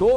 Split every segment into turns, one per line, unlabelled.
2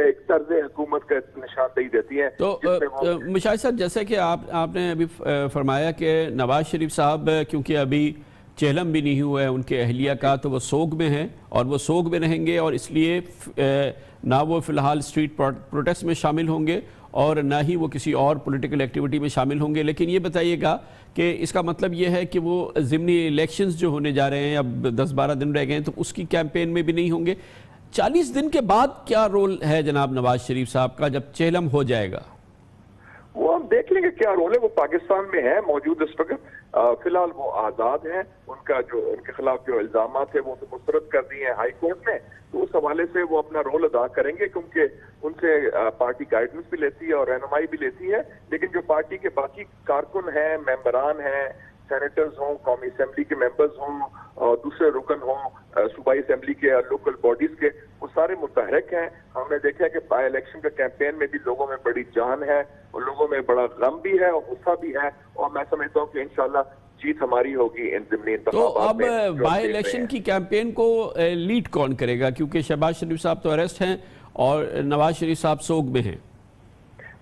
ایک طرز حکومت کا نشاندہی دیتی ہیں.
تو مشاہد صاحب، جیسے کہ آپ نے ابھی فرمایا کہ نواز شریف صاحب کیونکہ ابھی چہلم بھی نہیں ہوا ہے ان کے اہلیہ کا، تو وہ سوگ میں ہیں اور وہ سوگ میں رہیں گے، اور اس لیے نہ وہ فی الحال اسٹریٹ پروٹیسٹ میں شامل ہوں گے اور نہ ہی وہ کسی اور پولیٹیکل ایکٹیویٹی میں شامل ہوں گے. لیکن یہ بتائیے گا کہ اس کا مطلب یہ ہے کہ وہ ضمنی الیکشنز جو ہونے جا رہے ہیں، اب 10-12 دن رہ گئے ہیں، تو اس کی کیمپین میں بھی نہیں ہوں گے. 40 دن کے بعد کیا رول ہے جناب نواز شریف صاحب کا جب چہلم ہو جائے گا؟
وہ ہم دیکھ لیں گے کیا رول ہے. وہ پاکستان میں ہے موجود اس وقت، فی الحال وہ آزاد ہیں. ان کے خلاف جو الزامات ہیں وہ تو مسترد کر دیے ہیں ہائی کورٹ نے، تو اس حوالے سے وہ اپنا رول ادا کریں گے، کیونکہ ان سے پارٹی گائیڈنس بھی لیتی ہے اور رہنمائی بھی لیتی ہے. لیکن جو پارٹی کے باقی کارکن ہیں، ممبران ہیں، سینیٹرز ہوں، قومی اسمبلی کے ممبرز ہوں، اور دوسرے رکن ہوں صوبائی اسمبلی کے اور لوکل باڈیز کے، وہ سارے متحرک ہیں. ہم نے دیکھا ہے کہ بائی الیکشن کے کیمپین میں بھی لوگوں میں بڑی جان ہے اور لوگوں میں بڑا غم بھی ہے اور غصہ بھی ہے، اور میں سمجھتا ہوں کہ انشاءاللہ جیت ہماری ہوگی ان ضمنی انتخابات میں.
تو اب بائی الیکشن کی کیمپین کو لیڈ کون کرے گا؟ کیونکہ شہباز شریف صاحب تو اریسٹ ہیں اور نواز شریف صاحب سوگ میں ہیں.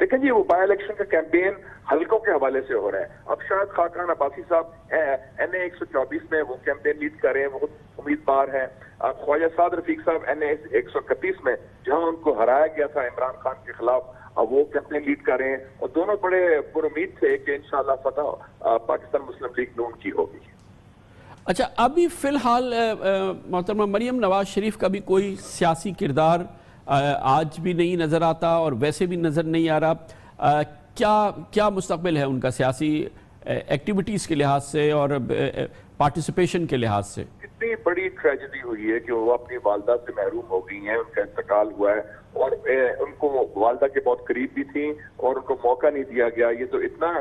دیکھیں جی، وہ بائی الیکشن کا کیمپین حلقوں کے حوالے سے ہو رہا ہے. اب شاید خاقان عباسی صاحب NA 124 میں وہ کیمپین لیڈ کر رہے ہیں، وہ امیدوار ہیں. اب خواجہ سعد رفیق صاحب NA 131 میں جہاں ان کو ہرایا گیا تھا عمران خان کے خلاف، اب وہ کیمپین لیڈ کر رہے ہیں، اور دونوں بڑے پر امید تھے کہ انشاءاللہ فتح پاکستان مسلم لیگ نون کی ہوگی.
اچھا، ابھی فی الحال محترمہ مریم، نواز شریف کا بھی کوئی سیاسی کردار آج بھی نہیں نظر آتا اور ویسے بھی نظر نہیں آ رہا. کیا مستقبل ہے ان کا سیاسی ایکٹیویٹیز کے لحاظ سے اور پارٹیسپیشن کے لحاظ سے؟
اتنی بڑی ٹریجڈی ہوئی ہے کہ وہ اپنی والدہ سے محروم ہو گئی ہیں، ان کا انتقال ہوا ہے، اور ان کو والدہ کے بہت قریب بھی تھیں اور ان کو موقع نہیں دیا گیا. یہ تو اتنا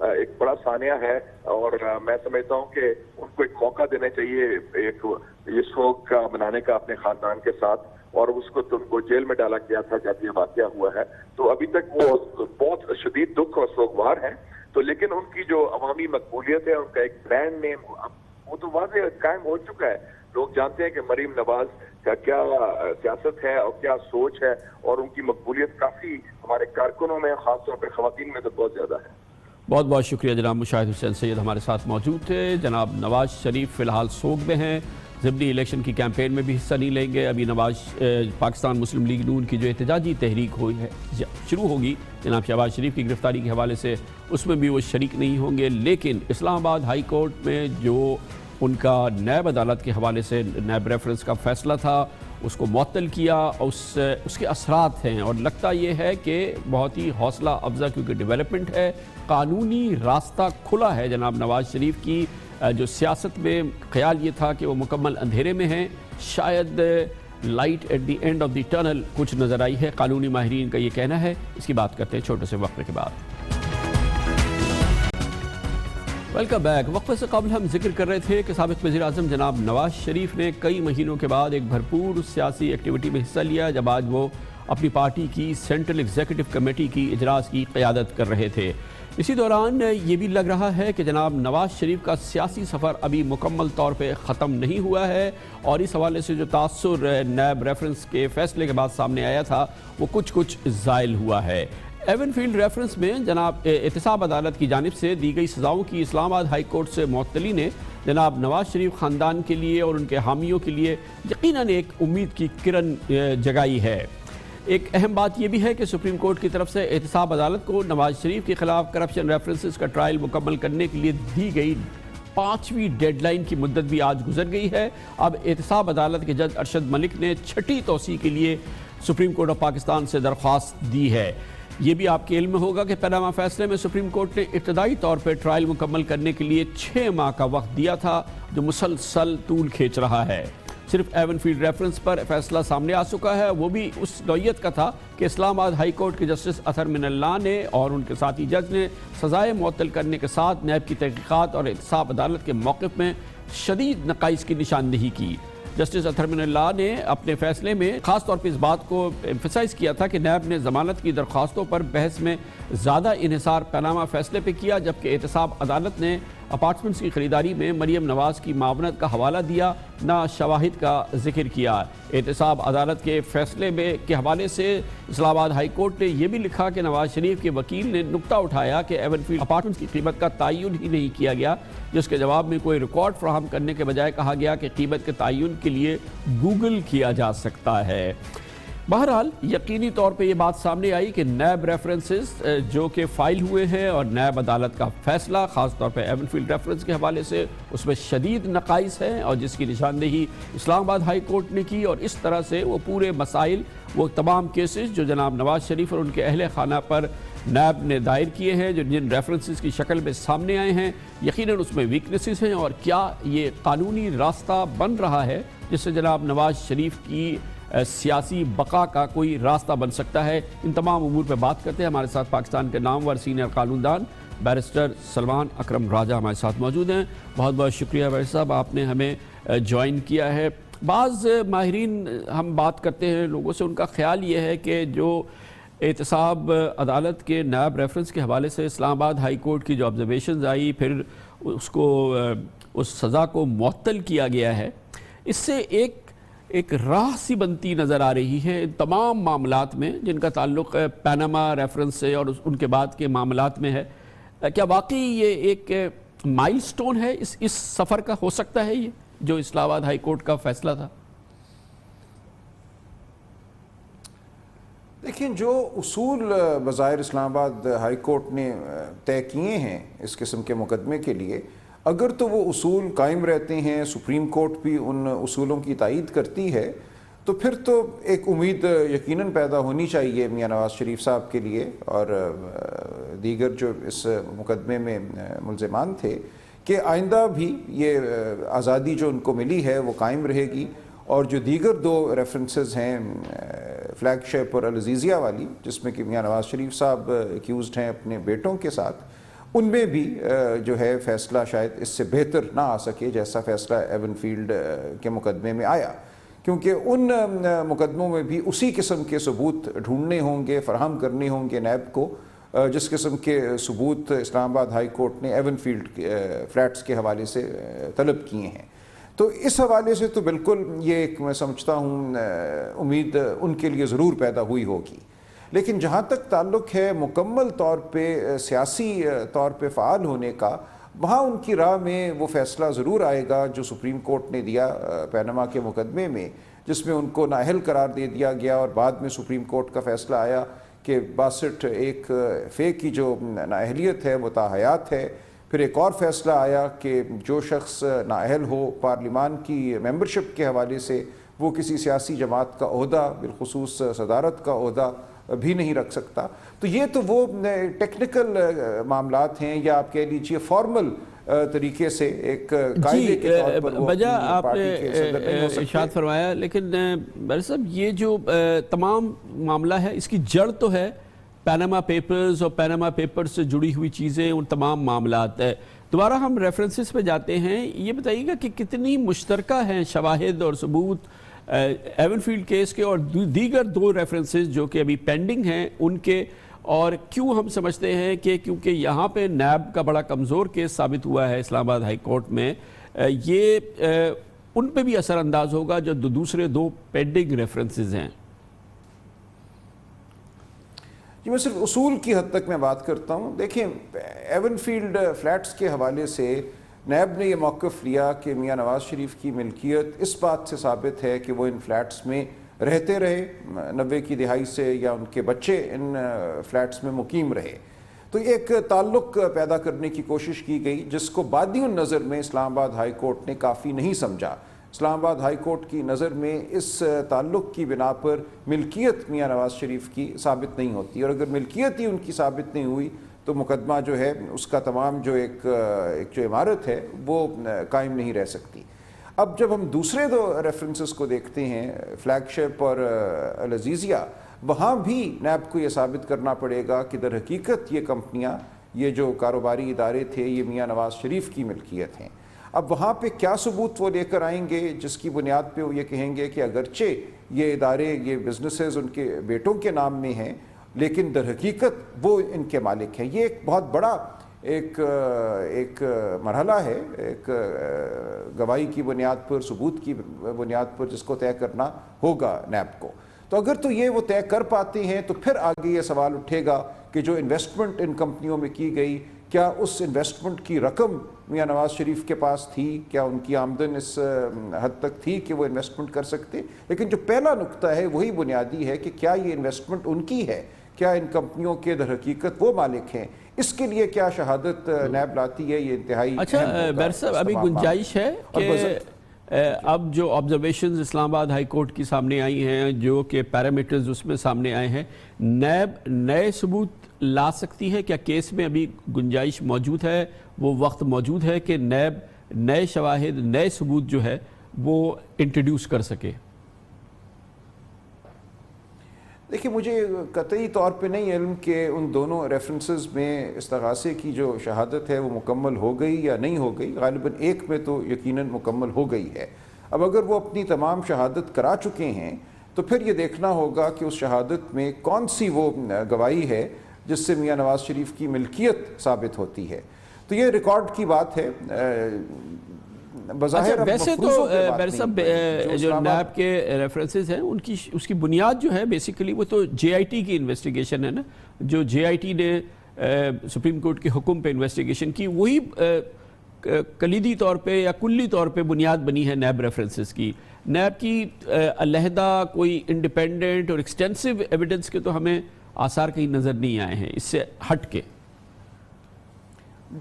ایک بڑا سانحہ ہے، اور میں سمجھتا ہوں کہ ان کو ایک موقع دینا چاہیے ایک یہ سوگ کا منانے کا اپنے خاندان کے ساتھ. اور اس کو تو ان کو جیل میں ڈالا گیا تھا جب یہ واقعہ ہوا ہے، تو ابھی تک وہ بہت شدید دکھ اور سوگوار ہیں. تو لیکن ان کی جو عوامی مقبولیت ہے، ان کا ایک برانڈ نیم وہ تو واضح قائم ہو چکا ہے. لوگ جانتے ہیں کہ مریم نواز کا کیا سیاست ہے اور کیا سوچ ہے، اور ان کی مقبولیت کافی ہمارے کارکنوں میں، خاص طور پہ خواتین میں تو بہت زیادہ ہے.
بہت بہت شکریہ جناب مشاہد حسین سید ہمارے ساتھ موجود تھے. جناب نواز شریف فی الحال سوگ میں ہیں، ضمنی الیکشن کی کیمپین میں بھی حصہ نہیں لیں گے. ابھی پاکستان مسلم لیگ نون کی جو احتجاجی تحریک ہوئی ہے شروع ہوگی جناب شہباز شریف کی گرفتاری کے حوالے سے، اس میں بھی وہ شریک نہیں ہوں گے. لیکن اسلام آباد ہائی کورٹ میں جو ان کا نیب عدالت کے حوالے سے نیب ریفرنس کا فیصلہ تھا، اس کو معطل کیا. اس کے اثرات ہیں، اور لگتا یہ ہے کہ بہت ہی حوصلہ افزا، کیونکہ ڈیولپمنٹ ہے، قانونی راستہ کھلا ہے. جناب نواز شریف کی جو سیاست میں خیال یہ تھا کہ وہ مکمل اندھیرے میں ہیں، شاید light at the end of the tunnel کچھ نظر آئی ہے، قانونی ماہرین کا یہ کہنا ہے. اس کی بات کرتے ہیں چھوٹے سے وقفے کے بعد. Welcome back. وقفے سے قبل ہم ذکر کر رہے تھے کہ سابق وزیر اعظم جناب نواز شریف نے کئی مہینوں کے بعد ایک بھرپور سیاسی ایکٹیویٹی میں حصہ لیا جب آج وہ اپنی پارٹی کی سینٹرل ایگزیکٹو کمیٹی کی اجلاس کی قیادت کر رہے تھے. اسی دوران یہ بھی لگ رہا ہے کہ جناب نواز شریف کا سیاسی سفر ابھی مکمل طور پہ ختم نہیں ہوا ہے، اور اس حوالے سے جو تاثر نیب ریفرنس کے فیصلے کے بعد سامنے آیا تھا وہ کچھ زائل ہوا ہے. ایون فیلڈ ریفرنس میں جناب احتساب عدالت کی جانب سے دی گئی سزاؤں کی اسلام آباد ہائی کورٹ سے معطلی نے جناب نواز شریف خاندان کے لیے اور ان کے حامیوں کے لیے یقیناً ایک امید کی کرن جگائی ہے. ایک اہم بات یہ بھی ہے کہ سپریم کورٹ کی طرف سے احتساب عدالت کو نواز شریف کے خلاف کرپشن ریفرنسز کا ٹرائل مکمل کرنے کے لیے دی گئی 5ویں ڈیڈ لائن کی مدت بھی آج گزر گئی ہے. اب احتساب عدالت کے جج ارشد ملک نے 6ٹھی توسیع کے لیے سپریم کورٹ آف پاکستان سے درخواست دی ہے. یہ بھی آپ کے علم میں ہوگا کہ پیناما فیصلے میں سپریم کورٹ نے ابتدائی طور پر ٹرائل مکمل کرنے کے لیے 6 ماہ کا وقت دیا تھا، جو مسلسل طول کھینچ رہا ہے. صرف ایون فیلڈ ریفرنس پر فیصلہ سامنے آ چکا ہے، وہ بھی اس نوعیت کا تھا کہ اسلام آباد ہائی کورٹ کے جسٹس اطہر من اللہ نے اور ان کے ساتھی جج نے سزائے معطل کرنے کے ساتھ نیب کی تحقیقات اور احتساب عدالت کے موقف میں شدید نقائص کی نشاندہی کی. جسٹس اطہر من اللہ نے اپنے فیصلے میں خاص طور پر اس بات کو ایمفسائز کیا تھا کہ نیب نے ضمانت کی درخواستوں پر بحث میں زیادہ انحصار پاناما فیصلے پہ کیا، جبکہ احتساب عدالت نے اپارٹمنٹس کی خریداری میں مریم نواز کی معاونت کا حوالہ دیا، نہ شواہد کا ذکر کیا۔ احتساب عدالت کے فیصلے کے حوالے سے اسلام آباد ہائی کورٹ نے یہ بھی لکھا کہ نواز شریف کے وکیل نے نکتہ اٹھایا کہ ایون فیلڈ اپارٹمنٹس کی قیمت کا تعین ہی نہیں کیا گیا، جس کے جواب میں کوئی ریکارڈ فراہم کرنے کے بجائے کہا گیا کہ قیمت کے تعین کے لیے گوگل کیا جا سکتا ہے۔ بہرحال یقینی طور پہ یہ بات سامنے آئی کہ نیب ریفرنسز جو کہ فائل ہوئے ہیں اور نیب عدالت کا فیصلہ خاص طور پہ ایون فیلڈ ریفرنس کے حوالے سے اس میں شدید نقائص ہیں، اور جس کی نشاندہی اسلام آباد ہائی کورٹ نے کی، اور اس طرح سے وہ پورے مسائل، وہ تمام کیسز جو جناب نواز شریف اور ان کے اہل خانہ پر نیب نے دائر کیے ہیں، جو جن ریفرنسز کی شکل میں سامنے آئے ہیں، یقیناً اس میں ویکنیسز ہیں، اور کیا یہ قانونی راستہ بن رہا ہے جس سے جناب نواز شریف کی سیاسی بقا کا کوئی راستہ بن سکتا ہے۔ ان تمام امور پہ بات کرتے ہیں۔ ہمارے ساتھ پاکستان کے نامور سینئر قانون دان بیرسٹر سلمان اکرم راجہ ہمارے ساتھ موجود ہیں۔ بہت بہت شکریہ بیرسٹر صاحب، آپ نے ہمیں جوائن کیا ہے۔ بعض ماہرین ہم بات کرتے ہیں لوگوں سے، ان کا خیال یہ ہے کہ جو احتساب عدالت کے نیب ریفرنس کے حوالے سے اسلام آباد ہائی کورٹ کی جو آبزرویشنز آئی، پھر اس کو اس سزا کو معطل کیا گیا ہے، اس سے ایک راہ سی بنتی نظر آ رہی ہے ان تمام معاملات میں جن کا تعلق پیناما ریفرنس سے اور ان کے بعد کے معاملات میں ہے۔ کیا واقعی یہ ایک مائل سٹون ہے اس سفر کا؟ ہو سکتا ہے یہ جو اسلام آباد ہائی کورٹ کا فیصلہ تھا؟
دیکھیں، جو اصول بظاہر اسلام آباد ہائی کورٹ نے طے کیے ہیں اس قسم کے مقدمے کے لیے، اگر تو وہ اصول قائم رہتے ہیں، سپریم کورٹ بھی ان اصولوں کی تائید کرتی ہے، تو پھر تو ایک امید یقیناً پیدا ہونی چاہیے میاں نواز شریف صاحب کے لیے اور دیگر جو اس مقدمے میں ملزمان تھے کہ آئندہ بھی یہ آزادی جو ان کو ملی ہے وہ قائم رہے گی، اور جو دیگر دو ریفرنسز ہیں فلیگ شپ اور العزیزیہ والی، جس میں کہ میاں نواز شریف صاحب ایکیوزڈ ہیں اپنے بیٹوں کے ساتھ، ان میں بھی جو ہے فیصلہ شاید اس سے بہتر نہ آ سکے جیسا فیصلہ ایون فیلڈ کے مقدمے میں آیا، کیونکہ ان مقدموں میں بھی اسی قسم کے ثبوت ڈھونڈنے ہوں گے، فراہم کرنے ہوں گے نیب کو، جس قسم کے ثبوت اسلام آباد ہائی کورٹ نے ایون فیلڈ فلیٹس کے حوالے سے طلب کیے ہیں۔ تو اس حوالے سے تو بالکل یہ ایک میں سمجھتا ہوں امید ان کے لیے ضرور پیدا ہوئی ہوگی، لیکن جہاں تک تعلق ہے مکمل طور پہ سیاسی طور پہ فعال ہونے کا، وہاں ان کی راہ میں وہ فیصلہ ضرور آئے گا جو سپریم کورٹ نے دیا پیناما کے مقدمے میں، جس میں ان کو نااہل قرار دے دیا گیا، اور بعد میں سپریم کورٹ کا فیصلہ آیا کہ 62 فے کی جو نااہلیت ہے وہ تاحیات ہے۔ پھر ایک اور فیصلہ آیا کہ جو شخص نااہل ہو پارلیمان کی ممبرشپ کے حوالے سے، وہ کسی سیاسی جماعت کا عہدہ، بالخصوص صدارت کا عہدہ بھی نہیں رکھ سکتا۔ تو یہ تو وہ ٹیکنیکل معاملات ہیں، یا آپ کہہ لیجئے فارمل طریقے سے ایک قاعدے کے طور پر وہ پارٹی کے صدر نہیں ہو سکتے۔
ارشاد فرمایا، لیکن بر صاحب یہ جو تمام معاملہ ہے اس کی جڑ تو ہے پیناما پیپرز، اور پیناما پیپرز سے جڑی ہوئی چیزیں، ان تمام معاملات ہے۔ دوبارہ ہم ریفرنسز پہ جاتے ہیں، یہ بتائیے گا کہ کتنی مشترکہ ہیں شواہد اور ثبوت ایون فیلڈ کیس کے اور دیگر دو ریفرنسز جو کہ ابھی پینڈنگ ہیں ان کے، اور کیوں ہم سمجھتے ہیں کہ کیونکہ یہاں پہ نیب کا بڑا کمزور کیس ثابت ہوا ہے اسلام آباد ہائی کورٹ میں، یہ ان پہ بھی اثر انداز ہوگا جو دوسرے دو پینڈنگ ریفرنسز ہیں؟
جی، میں صرف اصول کی حد تک میں بات کرتا ہوں۔ دیکھیں، ایون فیلڈ فلیٹس کے حوالے سے نیب نے یہ موقف لیا کہ میاں نواز شریف کی ملکیت اس بات سے ثابت ہے کہ وہ ان فلیٹس میں رہتے رہے 90 کی دہائی سے، یا ان کے بچے ان فلیٹس میں مقیم رہے۔ تو ایک تعلق پیدا کرنے کی کوشش کی گئی، جس کو بادی النظر میں اسلام آباد ہائی کورٹ نے کافی نہیں سمجھا۔ اسلام آباد ہائی کورٹ کی نظر میں اس تعلق کی بنا پر ملکیت میاں نواز شریف کی ثابت نہیں ہوتی، اور اگر ملکیت ہی ان کی ثابت نہیں ہوئی تو مقدمہ جو ہے اس کا تمام جو ایک جو عمارت ہے وہ قائم نہیں رہ سکتی۔ اب جب ہم دوسرے دو ریفرنسز کو دیکھتے ہیں، فلیگ شپ اور العزیزیہ، وہاں بھی نیب کو یہ ثابت کرنا پڑے گا کہ در حقیقت یہ کمپنیاں، یہ جو کاروباری ادارے تھے، یہ میاں نواز شریف کی ملکیت ہیں۔ اب وہاں پہ کیا ثبوت وہ لے کر آئیں گے جس کی بنیاد پہ وہ یہ کہیں گے کہ اگرچہ یہ ادارے، یہ بزنسز ان کے بیٹوں کے نام میں ہیں، لیکن در حقیقت وہ ان کے مالک ہیں۔ یہ ایک بہت بڑا ایک مرحلہ ہے، ایک گواہی کی بنیاد پر، ثبوت کی بنیاد پر جس کو طے کرنا ہوگا نیب کو. تو اگر تو یہ وہ طے کر پاتے ہیں تو پھر آگے یہ سوال اٹھے گا کہ جو انویسٹمنٹ ان کمپنیوں میں کی گئی، کیا اس انویسٹمنٹ کی رقم میاں نواز شریف کے پاس تھی؟ کیا ان کی آمدن اس حد تک تھی کہ وہ انویسٹمنٹ کر سکتے؟ لیکن جو پہلا نقطہ ہے وہی بنیادی ہے کہ کیا یہ انویسٹمنٹ ان کی ہے؟ کیا ان کمپنیوں کے در حقیقت وہ مالک ہیں؟ اس کے لیے کیا شہادت نیب لاتی ہے؟ یہ انتہائی
اچھا بیر صاحب، ابھی گنجائش ہے کہ اب جو آبزرویشنز اسلام آباد ہائی کورٹ کی سامنے آئی ہیں، جو کہ پیرامیٹرز اس میں سامنے آئے ہیں، نیب نئے ثبوت لا سکتی ہے؟ کیا کیس میں ابھی گنجائش موجود ہے، وہ وقت موجود ہے کہ نیب نئے شواہد، نئے ثبوت جو ہے وہ انٹروڈیوس کر سکے؟
دیکھیں، مجھے قطعی طور پہ نہیں علم کہ ان دونوں ریفرنسز میں استغاثے کی جو شہادت ہے وہ مکمل ہو گئی یا نہیں ہو گئی. غالباً ایک میں تو یقیناً مکمل ہو گئی ہے. اب اگر وہ اپنی تمام شہادت کرا چکے ہیں تو پھر یہ دیکھنا ہوگا کہ اس شہادت میں کون سی وہ گواہی ہے جس سے میاں نواز شریف کی ملکیت ثابت ہوتی ہے. تو یہ ریکارڈ کی بات ہے.
ویسے تو جو نیب کے ریفرنسز ہیں اس کی بنیاد جو ہے بیسیکلی وہ تو جے آئی ٹی کی انویسٹیگیشن ہے نا. جو جے آئی ٹی نے سپریم کورٹ کے حکم پہ انویسٹیگیشن کی، وہی کلیدی طور پہ یا کلی طور پہ بنیاد بنی ہے نیب ریفرنسز کی. نیب کی علیحدہ کوئی انڈیپینڈنٹ اور ایکسٹینسو ایویڈنس کے تو ہمیں آثار کہیں نظر نہیں آئے ہیں اس سے ہٹ کے.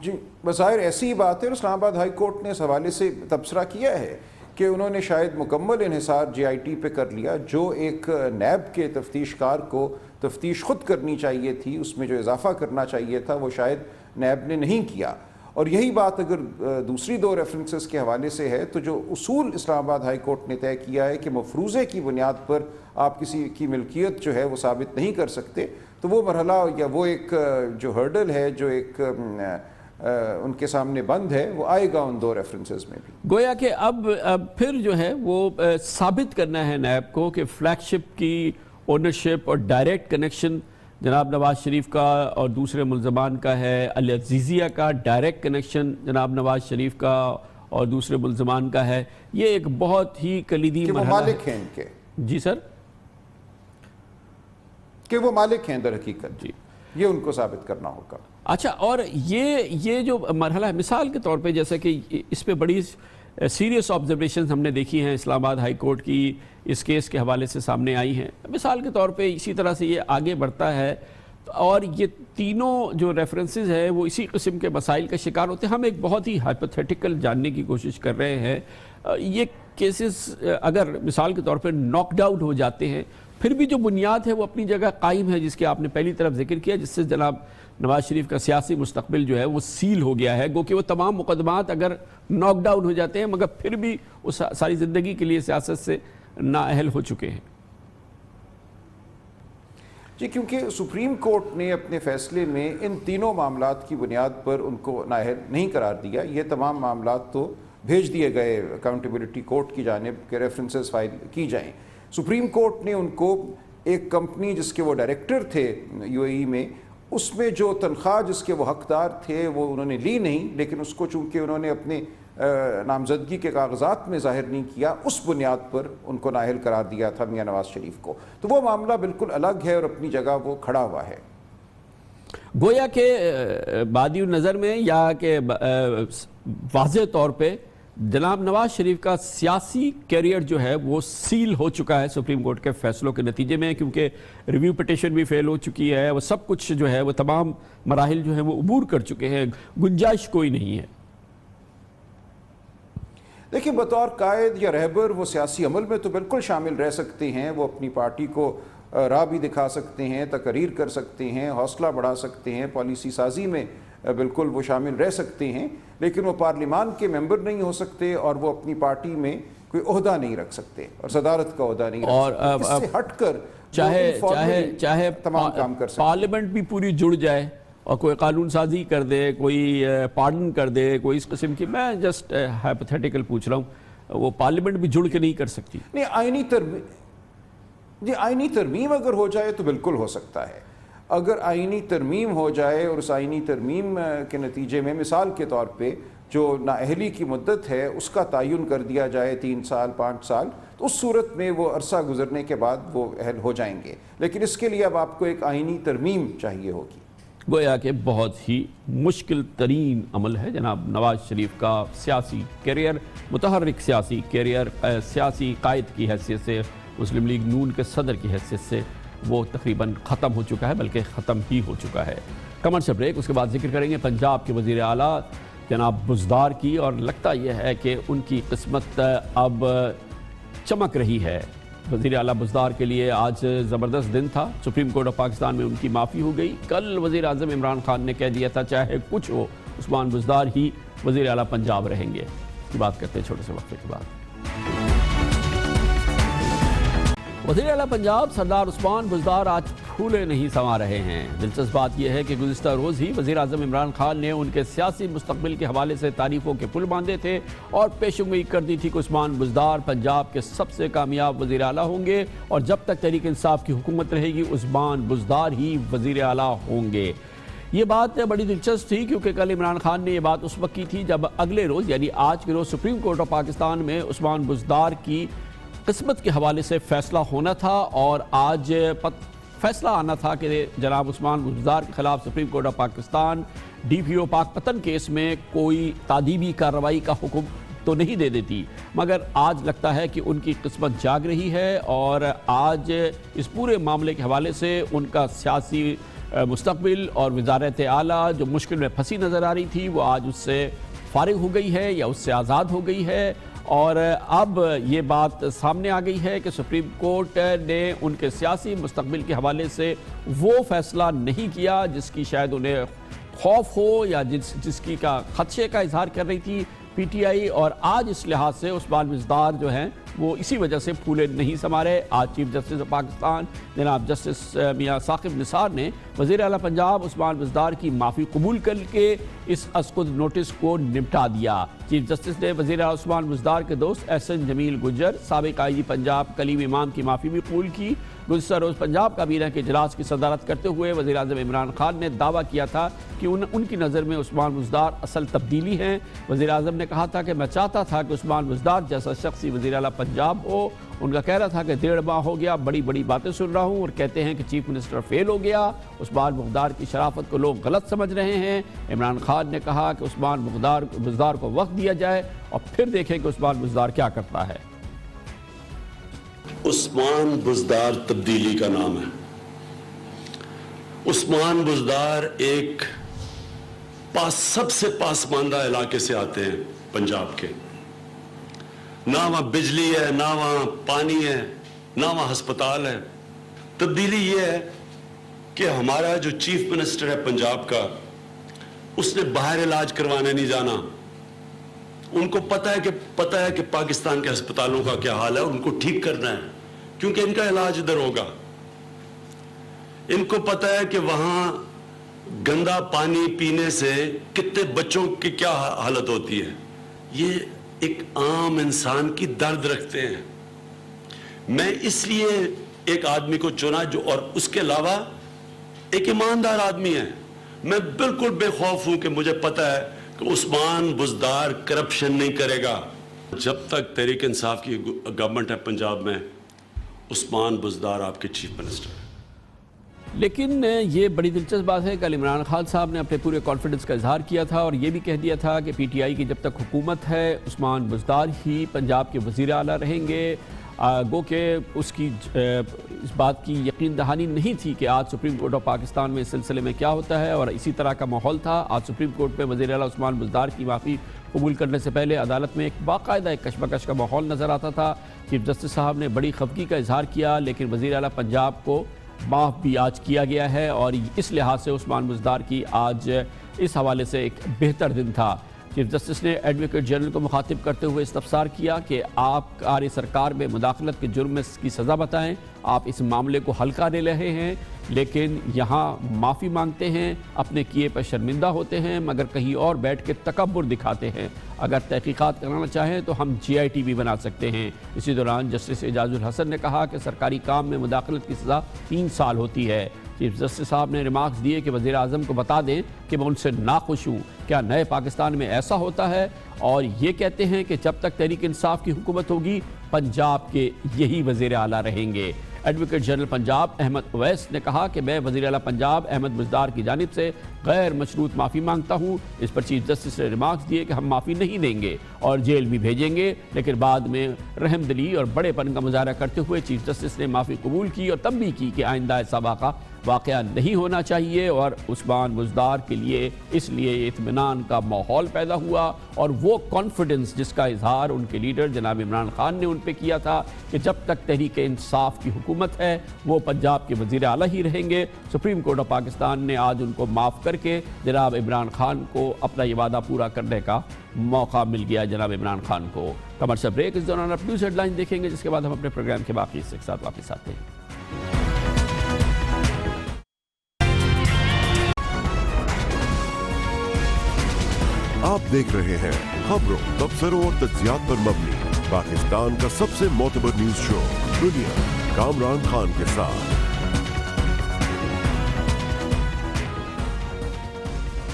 جی بظاہر ایسی ہی بات ہے. اسلام آباد ہائی کورٹ نے اس حوالے سے تبصرہ کیا ہے کہ انہوں نے شاید مکمل انحصار جے آئی ٹی پہ کر لیا. جو ایک نیب کے تفتیش کار کو تفتیش خود کرنی چاہیے تھی، اس میں جو اضافہ کرنا چاہیے تھا، وہ شاید نیب نے نہیں کیا. اور یہی بات اگر دوسری دو ریفرنسز کے حوالے سے ہے تو جو اصول اسلام آباد ہائی کورٹ نے طے کیا ہے کہ مفروضے کی بنیاد پر آپ کسی کی ملکیت جو ہے وہ ثابت نہیں کر سکتے، تو وہ مرحلہ یا وہ ایک جو ہرڈل ہے، جو ایک ان کے سامنے بند ہے، وہ آئے گا ان دو ریفرنسز میں بھی.
گویا کہ اب پھر جو ہے وہ ثابت کرنا ہے نیب کو کہ فلیگ شپ کی اونرشپ اور ڈائریکٹ کنیکشن جناب نواز شریف کا اور دوسرے ملزمان کا ہے. العزیزیہ کا ڈائریکٹ کنیکشن جناب نواز شریف کا اور دوسرے ملزمان کا ہے. یہ ایک بہت ہی کلیدی
مرحلہ ہے کہ وہ مالک ہیں ان کے.
جی سر،
کہ وہ مالک ہیں در حقیقت. جی یہ ان کو ثابت کرنا ہوگا.
اچھا، اور یہ جو مرحلہ ہے، مثال کے طور پہ جیسے کہ اس پہ بڑی سیریس آبزرویشنز ہم نے دیکھی ہیں اسلام آباد ہائی کورٹ کی اس کیس کے حوالے سے سامنے آئی ہیں. مثال کے طور پہ اسی طرح سے یہ آگے بڑھتا ہے اور یہ تینوں جو ریفرنسز ہیں وہ اسی قسم کے مسائل کا شکار ہوتے ہیں. ہم ایک بہت ہی ہائپوتھیٹیکل جاننے کی کوشش کر رہے ہیں. یہ کیسز اگر مثال کے طور پہ ناکڈ آؤٹ ہو جاتے ہیں، پھر بھی جو بنیاد ہے وہ اپنی جگہ قائم ہے، جس کے آپ نے پہلی طرف ذکر کیا، جس سے جناب نواز شریف کا سیاسی مستقبل جو ہے وہ سیل ہو گیا ہے. گو کہ وہ تمام مقدمات اگر ناک ڈاؤن ہو جاتے ہیں مگر پھر بھی اس ساری زندگی کے لیے سیاست سے نااہل ہو چکے ہیں.
جی کیونکہ سپریم کورٹ نے اپنے فیصلے میں ان تینوں معاملات کی بنیاد پر ان کو نااہل نہیں قرار دیا. یہ تمام معاملات تو بھیج دیے گئے اکاؤنٹیبلٹی کورٹ کی جانب کہ ریفرنسز فائل کی جائیں. سپریم کورٹ نے ان کو ایک کمپنی جس کے وہ ڈائریکٹر تھے یو اے ای میں، اس میں جو تنخواہ جس کے وہ حقدار تھے وہ انہوں نے لی نہیں، لیکن اس کو چونکہ انہوں نے اپنے نامزدگی کے کاغذات میں ظاہر نہیں کیا، اس بنیاد پر ان کو نااہل قرار دیا تھا میاں نواز شریف کو. تو وہ معاملہ بالکل الگ ہے اور اپنی جگہ وہ کھڑا ہوا ہے.
گویا کہ بادی نظر میں یا کہ واضح طور پہ جناب نواز شریف کا سیاسی کیریئر جو ہے وہ سیل ہو چکا ہے سپریم کورٹ کے فیصلوں کے نتیجے میں، کیونکہ ریویو پٹیشن بھی فیل ہو چکی ہے. وہ سب کچھ جو ہے وہ تمام مراحل جو ہیں وہ عبور کر چکے ہیں. گنجائش کوئی نہیں ہے.
دیکھیں بطور قائد یا رہبر وہ سیاسی عمل میں تو بالکل شامل رہ سکتے ہیں. وہ اپنی پارٹی کو راہ بھی دکھا سکتے ہیں، تقریر کر سکتے ہیں، حوصلہ بڑھا سکتے ہیں، پالیسی سازی میں بالکل وہ شامل رہ سکتے ہیں، لیکن وہ پارلیمان کے ممبر نہیں ہو سکتے اور وہ اپنی پارٹی میں کوئی عہدہ نہیں رکھ سکتے اور صدارت کا عہدہ نہیں رکھ سکتے. اس سے ہٹ کر
چاہے
تمام کام کر سکتے.
پارلیمنٹ بھی پوری جڑ جائے اور کوئی قانون سازی کر دے، کوئی پارڈن کر دے، کوئی اس قسم کی، میں جسٹ ہائپوتھیٹیکل پوچھ رہا ہوں، وہ پارلیمنٹ بھی جڑ کے نہیں کر سکتی.
نہیں، آئینی ترمیم اگر ہو جائے تو بالکل ہو سکتا ہے. اگر آئینی ترمیم ہو جائے اور اس آئینی ترمیم کے نتیجے میں مثال کے طور پہ جو نااہلی کی مدت ہے اس کا تعین کر دیا جائے 3 سال 5 سال، تو اس صورت میں وہ عرصہ گزرنے کے بعد وہ اہل ہو جائیں گے، لیکن اس کے لیے اب آپ کو ایک آئینی ترمیم چاہیے ہوگی۔
گویا کہ بہت ہی مشکل ترین عمل ہے جناب نواز شریف کا سیاسی کیریئر، متحرک سیاسی کیریئر، سیاسی قائد کی حیثیت سے، مسلم لیگ نون کے صدر کی حیثیت سے وہ تقریباً ختم ہو چکا ہے، بلکہ ختم ہی ہو چکا ہے۔ کمرشل بریک، اس کے بعد ذکر کریں گے پنجاب کے وزیر اعلیٰ جناب بزدار کی، اور لگتا یہ ہے کہ ان کی قسمت اب چمک رہی ہے۔ وزیر اعلیٰ بزدار کے لیے آج زبردست دن تھا، سپریم کورٹ آف پاکستان میں ان کی معافی ہو گئی۔ کل وزیر اعظم عمران خان نے کہہ دیا تھا چاہے کچھ ہو عثمان بزدار ہی وزیر اعلیٰ پنجاب رہیں گے۔ اس کی بات کرتے ہیں چھوٹے سے وقفے کے بعد۔ وزیر اعلیٰ پنجاب سردار عثمان بزدار آج پھولے نہیں سما رہے ہیں۔ دلچسپ بات یہ ہے کہ گزشتہ روز ہی وزیر اعظم عمران خان نے ان کے سیاسی مستقبل کے حوالے سے تعریفوں کے پل باندھے تھے اور پیشگوئی کر دی تھی کہ عثمان بزدار پنجاب کے سب سے کامیاب وزیر اعلیٰ ہوں گے، اور جب تک تحریک انصاف کی حکومت رہے گی عثمان بزدار ہی وزیر اعلیٰ ہوں گے۔ یہ بات بڑی دلچسپ تھی کیونکہ کل عمران خان نے یہ بات اس وقت کی تھی جب اگلے روز یعنی آج کے روز سپریم کورٹ آف پاکستان میں عثمان بزدار کی قسمت کے حوالے سے فیصلہ ہونا تھا، اور آج فیصلہ آنا تھا کہ جناب عثمان بزدار کے خلاف Supreme Court of Pakistan D P O Pakpattan case میں کوئی تعدیبی کارروائی کا حکم تو نہیں دے دیتی، مگر آج لگتا ہے کہ ان کی قسمت جاگ رہی ہے، اور آج اس پورے معاملے کے حوالے سے ان کا سیاسی مستقبل اور وزارت اعلیٰ جو مشکل میں پھنسی نظر آ رہی تھی وہ آج اس سے فارغ ہو گئی ہے یا اس سے آزاد ہو گئی ہے، اور اب یہ بات سامنے آ گئی ہے کہ سپریم کورٹ نے ان کے سیاسی مستقبل کے حوالے سے وہ فیصلہ نہیں کیا جس کی شاید انہیں خوف ہو یا جس کی کا خدشے کا اظہار کر رہی تھی پی ٹی آئی، اور آج اس لحاظ سے عثمان بزدار جو ہیں وہ اسی وجہ سے پھولے نہیں سما رہے۔ آج چیف جسٹس پاکستان جناب جسٹس میاں ثاقب نثار نے وزیر اعلیٰ پنجاب عثمان بزدار کی معافی قبول کر کے اس اسکد نوٹس کو نمٹا دیا۔ چیف جسٹس نے وزیر اعلیٰ عثمان بزدار کے دوست احسن جمیل گجر، سابق آئی جی پنجاب کلیم امام کی معافی بھی قبول کی۔ گزشتہ روز پنجاب کابینہ کے اجلاس کی صدارت کرتے ہوئے وزیر اعظم عمران خان نے دعویٰ کیا تھا کہ ان کی نظر میں عثمان بزدار اصل تبدیلی ہیں۔ وزیر اعظم نے کہا تھا کہ میں چاہتا تھا کہ عثمان بزدار جیسا شخصی وزیر اعلیٰ پنجاب ہو۔ ان کا کہنا تھا کہ 1.5 ماہ ہو گیا بڑی بڑی باتیں سن رہا ہوں اور کہتے ہیں کہ چیف منسٹر فیل ہو گیا، عثمان بزدار کی شرافت کو لوگ غلط سمجھ رہے ہیں۔ عمران خان نے کہا کہ عثمان بزدار کو وقت دیا جائے اور پھر دیکھیں کہ عثمان بزدار کیا کرتا ہے۔
عثمان بزدار تبدیلی کا نام ہے۔ عثمان بزدار ایک سب سے پاسماندہ علاقے سے آتے ہیں پنجاب کے، نہ وہاں بجلی ہے، نہ وہاں پانی ہے، نہ وہاں ہسپتال ہے۔ تبدیلی یہ ہے کہ ہمارا جو چیف منسٹر ہے پنجاب کا، اس نے باہر علاج کروانے نہیں جانا۔ ان کو پتہ ہے کہ پاکستان کے ہسپتالوں کا کیا حال ہے، ان کو ٹھیک کرنا ہے کیونکہ ان کا علاج ادھر ہوگا۔ ان کو پتہ ہے کہ وہاں گندا پانی پینے سے کتنے بچوں کی کیا حالت ہوتی ہے۔ یہ ایک عام انسان کی درد رکھتے ہیں۔ میں اس لیے ایک آدمی کو چنا جو اور اس کے علاوہ ایک ایماندار آدمی ہے۔ میں بالکل بے خوف ہوں کہ مجھے پتہ ہے کہ عثمان بزدار کرپشن نہیں کرے گا۔ جب تک تحریک انصاف کی گورنمنٹ ہے پنجاب میں، عثمان بزدار آپ کے چیف منسٹر ہیں۔
لیکن یہ بڑی دلچسپ بات ہے، کل عمران خان صاحب نے اپنے پورے کانفیڈنس کا اظہار کیا تھا اور یہ بھی کہہ دیا تھا کہ پی ٹی آئی کی جب تک حکومت ہے عثمان بزدار ہی پنجاب کے وزیر اعلیٰ رہیں گے۔ گو کہ اس کی اس بات کی یقین دہانی نہیں تھی کہ آج سپریم کورٹ آف پاکستان میں اس سلسلے میں کیا ہوتا ہے، اور اسی طرح کا ماحول تھا۔ آج سپریم کورٹ میں وزیر اعلیٰ عثمان بزدار کی معافی قبول کرنے سے پہلے عدالت میں ایک باقاعدہ ایک کشمکش کا ماحول نظر آتا تھا۔ چیف جسٹس صاحب نے بڑی خفگی کا اظہار کیا، لیکن وزیر اعلیٰ پنجاب کو معاف بھی آج کیا گیا ہے، اور اس لحاظ سے عثمان بزدار کی آج اس حوالے سے ایک بہتر دن تھا۔ چیف جسٹس نے ایڈوکیٹ جنرل کو مخاطب کرتے ہوئے استفسار کیا کہ آپ کاری سرکار میں مداخلت کے جرم کی سزا بتائیں، آپ اس معاملے کو ہلکا لے رہے ہیں لیکن یہاں معافی مانگتے ہیں، اپنے کیے پر شرمندہ ہوتے ہیں مگر کہیں اور بیٹھ کے تکبر دکھاتے ہیں۔ اگر تحقیقات کرانا چاہیں تو ہم جی آئی ٹی بھی بنا سکتے ہیں۔ اسی دوران جسٹس اعجاز الحسن نے کہا کہ سرکاری کام میں مداخلت کی سزا 3 سال ہوتی ہے۔ چیف جسٹس صاحب نے ریمارکس دیے کہ وزیر اعظم کو بتا دیں کہ میں ان سے ناخوش ہوں. کیا نئے پاکستان میں ایسا ہوتا ہے؟ اور یہ کہتے ہیں کہ جب تک تحریک انصاف کی حکومت ہوگی پنجاب کے یہی وزیر اعلیٰ رہیں گے. ایڈوکیٹ جنرل پنجاب احمد اویس نے کہا کہ میں وزیر اعلیٰ پنجاب احمد مزدار کی جانب سے غیر مشروط معافی مانگتا ہوں. اس پر چیف جسٹس نے ریمارکس دیے کہ ہم معافی نہیں دیں گے اور جیل بھی بھیجیں گے، لیکن بعد میں رحم دلی اور بڑے پن کا مظاہرہ کرتے ہوئے چیف جسٹس نے معافی قبول کی اور تنبیہ کی کہ آئندہ ایسا واقعہ نہیں ہونا چاہیے. اور عثمان مزدار کے لیے اس لیے اطمینان کا ماحول پیدا ہوا اور وہ کانفیڈنس جس کا اظہار ان کے لیڈر جناب عمران خان نے ان پہ کیا تھا کہ جب تک تحریک انصاف کی حکومت ہے وہ پنجاب کے وزیر اعلیٰ ہی رہیں گے. سپریم کورٹ آف پاکستان نے آج ان کو معاف کر کے جناب عمران خان کو اپنا یہ وعدہ پورا کرنے کا موقع مل گیا. جناب عمران خان کو کمرشل بریک اس دوران آپ نیوز ہیڈ لائن دیکھیں گے، جس کے بعد ہم اپنے پروگرام کے باقی حصے کے ساتھ واپس آتے ہیں.
آپ دیکھ رہے ہیں خبروں، تبصروں اور تجزیات پر مبنی پاکستان کا سب سے معتبر نیوز شو دنیا، کامران خان کے ساتھ.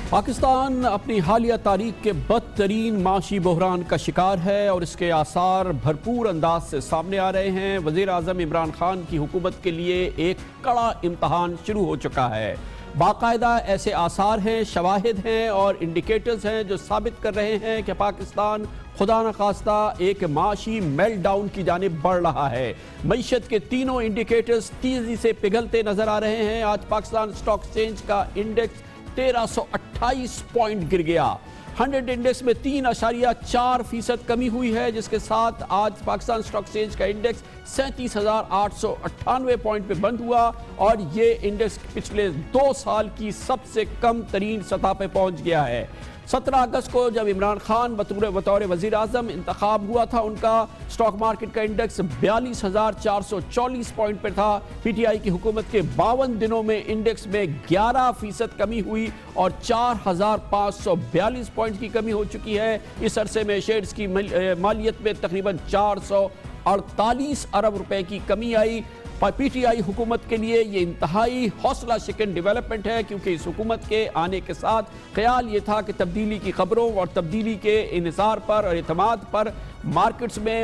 پاکستان اپنی حالیہ تاریخ کے بدترین معاشی بحران کا شکار ہے اور اس کے آثار بھرپور انداز سے سامنے آ رہے ہیں. وزیر اعظم عمران خان کی حکومت کے لیے ایک کڑا امتحان شروع ہو چکا ہے. باقاعدہ ایسے آثار ہیں، شواہد ہیں اور انڈیکیٹرز ہیں جو ثابت کر رہے ہیں کہ پاکستان خدا نخواستہ ایک معاشی میلٹ ڈاؤن کی جانب بڑھ رہا ہے. معیشت کے تینوں انڈیکیٹرز تیزی سے پگھلتے نظر آ رہے ہیں. آج پاکستان اسٹاک ایکسچینج کا انڈیکس 1328 پوائنٹ گر گیا. 100 انڈیکس میں 3.4% کمی ہوئی ہے، جس کے ساتھ آج پاکستان اسٹاک ایکسچینج کا انڈیکس 37,898 پوائنٹ پہ بند ہوا اور یہ انڈیکس پچھلے 2 سال کی سب سے کم ترین سطح پہ پہنچ گیا ہے. 17 اگست کو جب عمران خان بطور وزیر اعظم انتخاب ہوا تھا، ان کا اسٹاک مارکیٹ کا انڈیکس 42,444 پوائنٹ پر تھا. پی ٹی آئی کی حکومت کے 52 دنوں میں انڈیکس میں 11% کمی ہوئی اور 4,542 پوائنٹ کی کمی ہو چکی ہے. اس عرصے میں شیئرز کی مالیت میں تقریباً 448 ارب روپے کی کمی آئی. پی ٹی آئی حکومت کے لیے یہ انتہائی حوصلہ شکن ڈیولپمنٹ ہے، کیونکہ اس حکومت کے آنے کے ساتھ خیال یہ تھا کہ تبدیلی کی خبروں اور تبدیلی کے انحصار پر اور اعتماد پر مارکیٹس میں،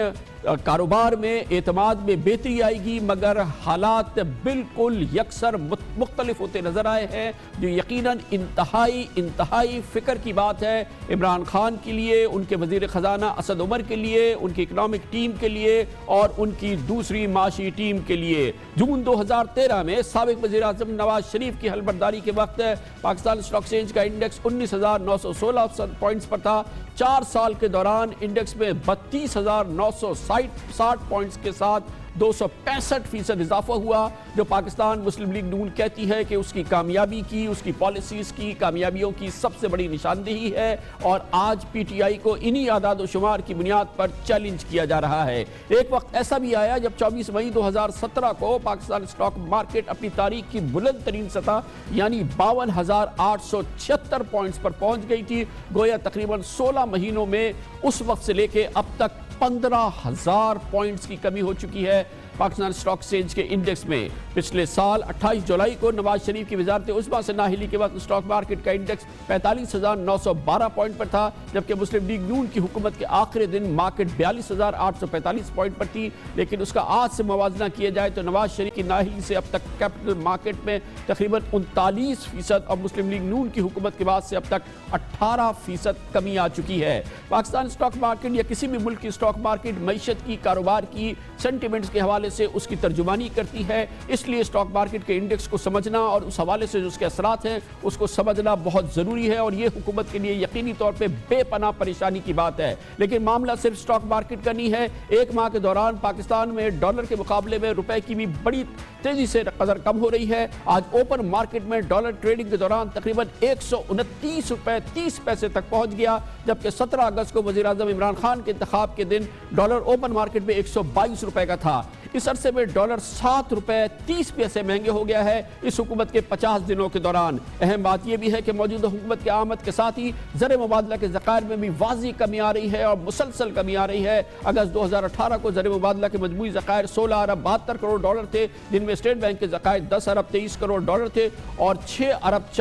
کاروبار میں، اعتماد میں بہتری آئے گی، مگر حالات بالکل یکسر مختلف ہوتے نظر آئے ہیں، جو یقیناً انتہائی فکر کی بات ہے عمران خان کے لیے، ان کے وزیر خزانہ اسد عمر کے لیے، ان کی اکنامک ٹیم کے لیے اور ان کی دوسری معاشی ٹیم کے لیے. جون 2013 میں سابق وزیر اعظم نواز شریف کی حلفبرداری کے وقت پاکستان اسٹاک ایکسچینج کا انڈیکس 19,916 پوائنٹس پر تھا. 4 سال کے دوران انڈیکس میں 32,960 پوائنٹس کے ساتھ 265% اضافہ ہوا، جو پاکستان مسلم لیگ نون کہتی ہے کہ اس کی کامیابی کی، اس کی پالیسیز کی کامیابیوں کی سب سے بڑی نشاندہی ہے. اور آج پی ٹی آئی کو انہی اعداد و شمار کی بنیاد پر چیلنج کیا جا رہا ہے. ایک وقت ایسا بھی آیا جب 24 مئی 2017 کو پاکستان اسٹاک مارکیٹ اپنی تاریخ کی بلند ترین سطح یعنی 52,876 پوائنٹس پر پہنچ گئی تھی. گویا تقریباً 16 مہینوں میں اس وقت سے لے کے اب تک 15,000 پوائنٹس کی کمی ہو چکی ہے پاکستان اسٹاک ایکسچینج کے انڈیکس میں. پچھلے سال 28 جولائی کو نواز شریف کی وزارت عظمیٰ سے نااہلی کے وقت اسٹاک مارکیٹ کا انڈیکس 45,912 پوائنٹ پر تھا، جبکہ مسلم لیگ نون کی حکومت کے آخری دن مارکیٹ 42,845 پوائنٹ پر تھی. لیکن اس کا آج سے موازنہ کیا جائے تو نواز شریف کی نااہلی سے اب تک کیپٹل مارکیٹ میں تقریباً 39% اور مسلم لیگ نون کی حکومت کے بعد سے اب تک 18% کمی آ چکی ہے. پاکستان اسٹاک مارکیٹ یا کسی بھی ملک کی اسٹاک مارکیٹ معیشت کی، کاروبار کی، سینٹیمنٹس کے حوالے سے اس کی ترجمانی کرتی ہے. اس لیے اسٹاک مارکیٹ کے انڈیکس کو سمجھنا اور اس حوالے سے جو اس کے اثرات ہیں اس کو سمجھنا بہت ضروری ہے، اور یہ حکومت کے لیے یقینی طور پہ بے پناہ پریشانی کی بات ہے. لیکن معاملہ صرف اسٹاک مارکیٹ کا نہیں ہے. ایک ماہ کے دوران پاکستان میں ڈالر کے مقابلے میں روپے کی بھی بڑی تیزی سے قدر کم ہو رہی ہے. آج اوپن مارکیٹ میں ڈالر ٹریڈنگ کے دوران تقریباً 129 روپے 30 پیسے تک پہنچ گیا، جبکہ 17 اگست کو وزیر اعظم عمران خان کے انتخاب کے دن ڈالر اوپن مارکیٹ میں 122 روپے کا تھا. اس عرصے میں ڈالر 7 روپے 30 پیسے مہنگے ہو گیا ہے اس حکومت کے 50 دنوں کے دوران۔ اہم بات یہ بھی ہے کہ موجودہ حکومت کے آمد کے ساتھ ہی زر مبادلہ کے ذخائر میں بھی واضح کمی آ رہی ہے اور مسلسل کمی آ رہی ہے۔ اگست 2018 کو زر مبادلہ کے مجموعی ذخائر 16 ارب 72 کروڑ ڈالر تھے، جن میں اسٹیٹ بینک کے ذخائر 10 ارب 23 کروڑ ڈالر تھے اور 6 ارب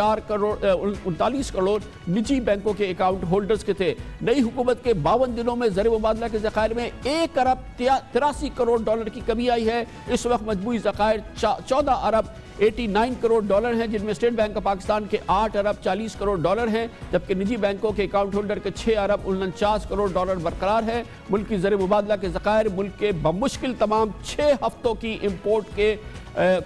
39 کروڑ نجی بینکوں کے اکاؤنٹ ہولڈرز کے تھے۔ نئی حکومت کے 52 دنوں میں زر مبادلہ کے ذخائر میں 1 ارب 83 کروڑ ڈالر کی کمی آئی ہے۔ اس وقت مجموعی ذخائر 14 ارب 89 کروڑ ڈالر ہیں، جن میں اسٹیٹ بینک آف پاکستان کے 8 ارب 40 کروڑ ڈالر ہیں، جبکہ نجی بینکوں کے اکاؤنٹ ہولڈر کے 6 ارب 49 کروڑ ڈالر برقرار ہے۔ ملک کی زر مبادلہ کے ذخائر ملک کے بمشکل تمام 6 ہفتوں کی امپورٹ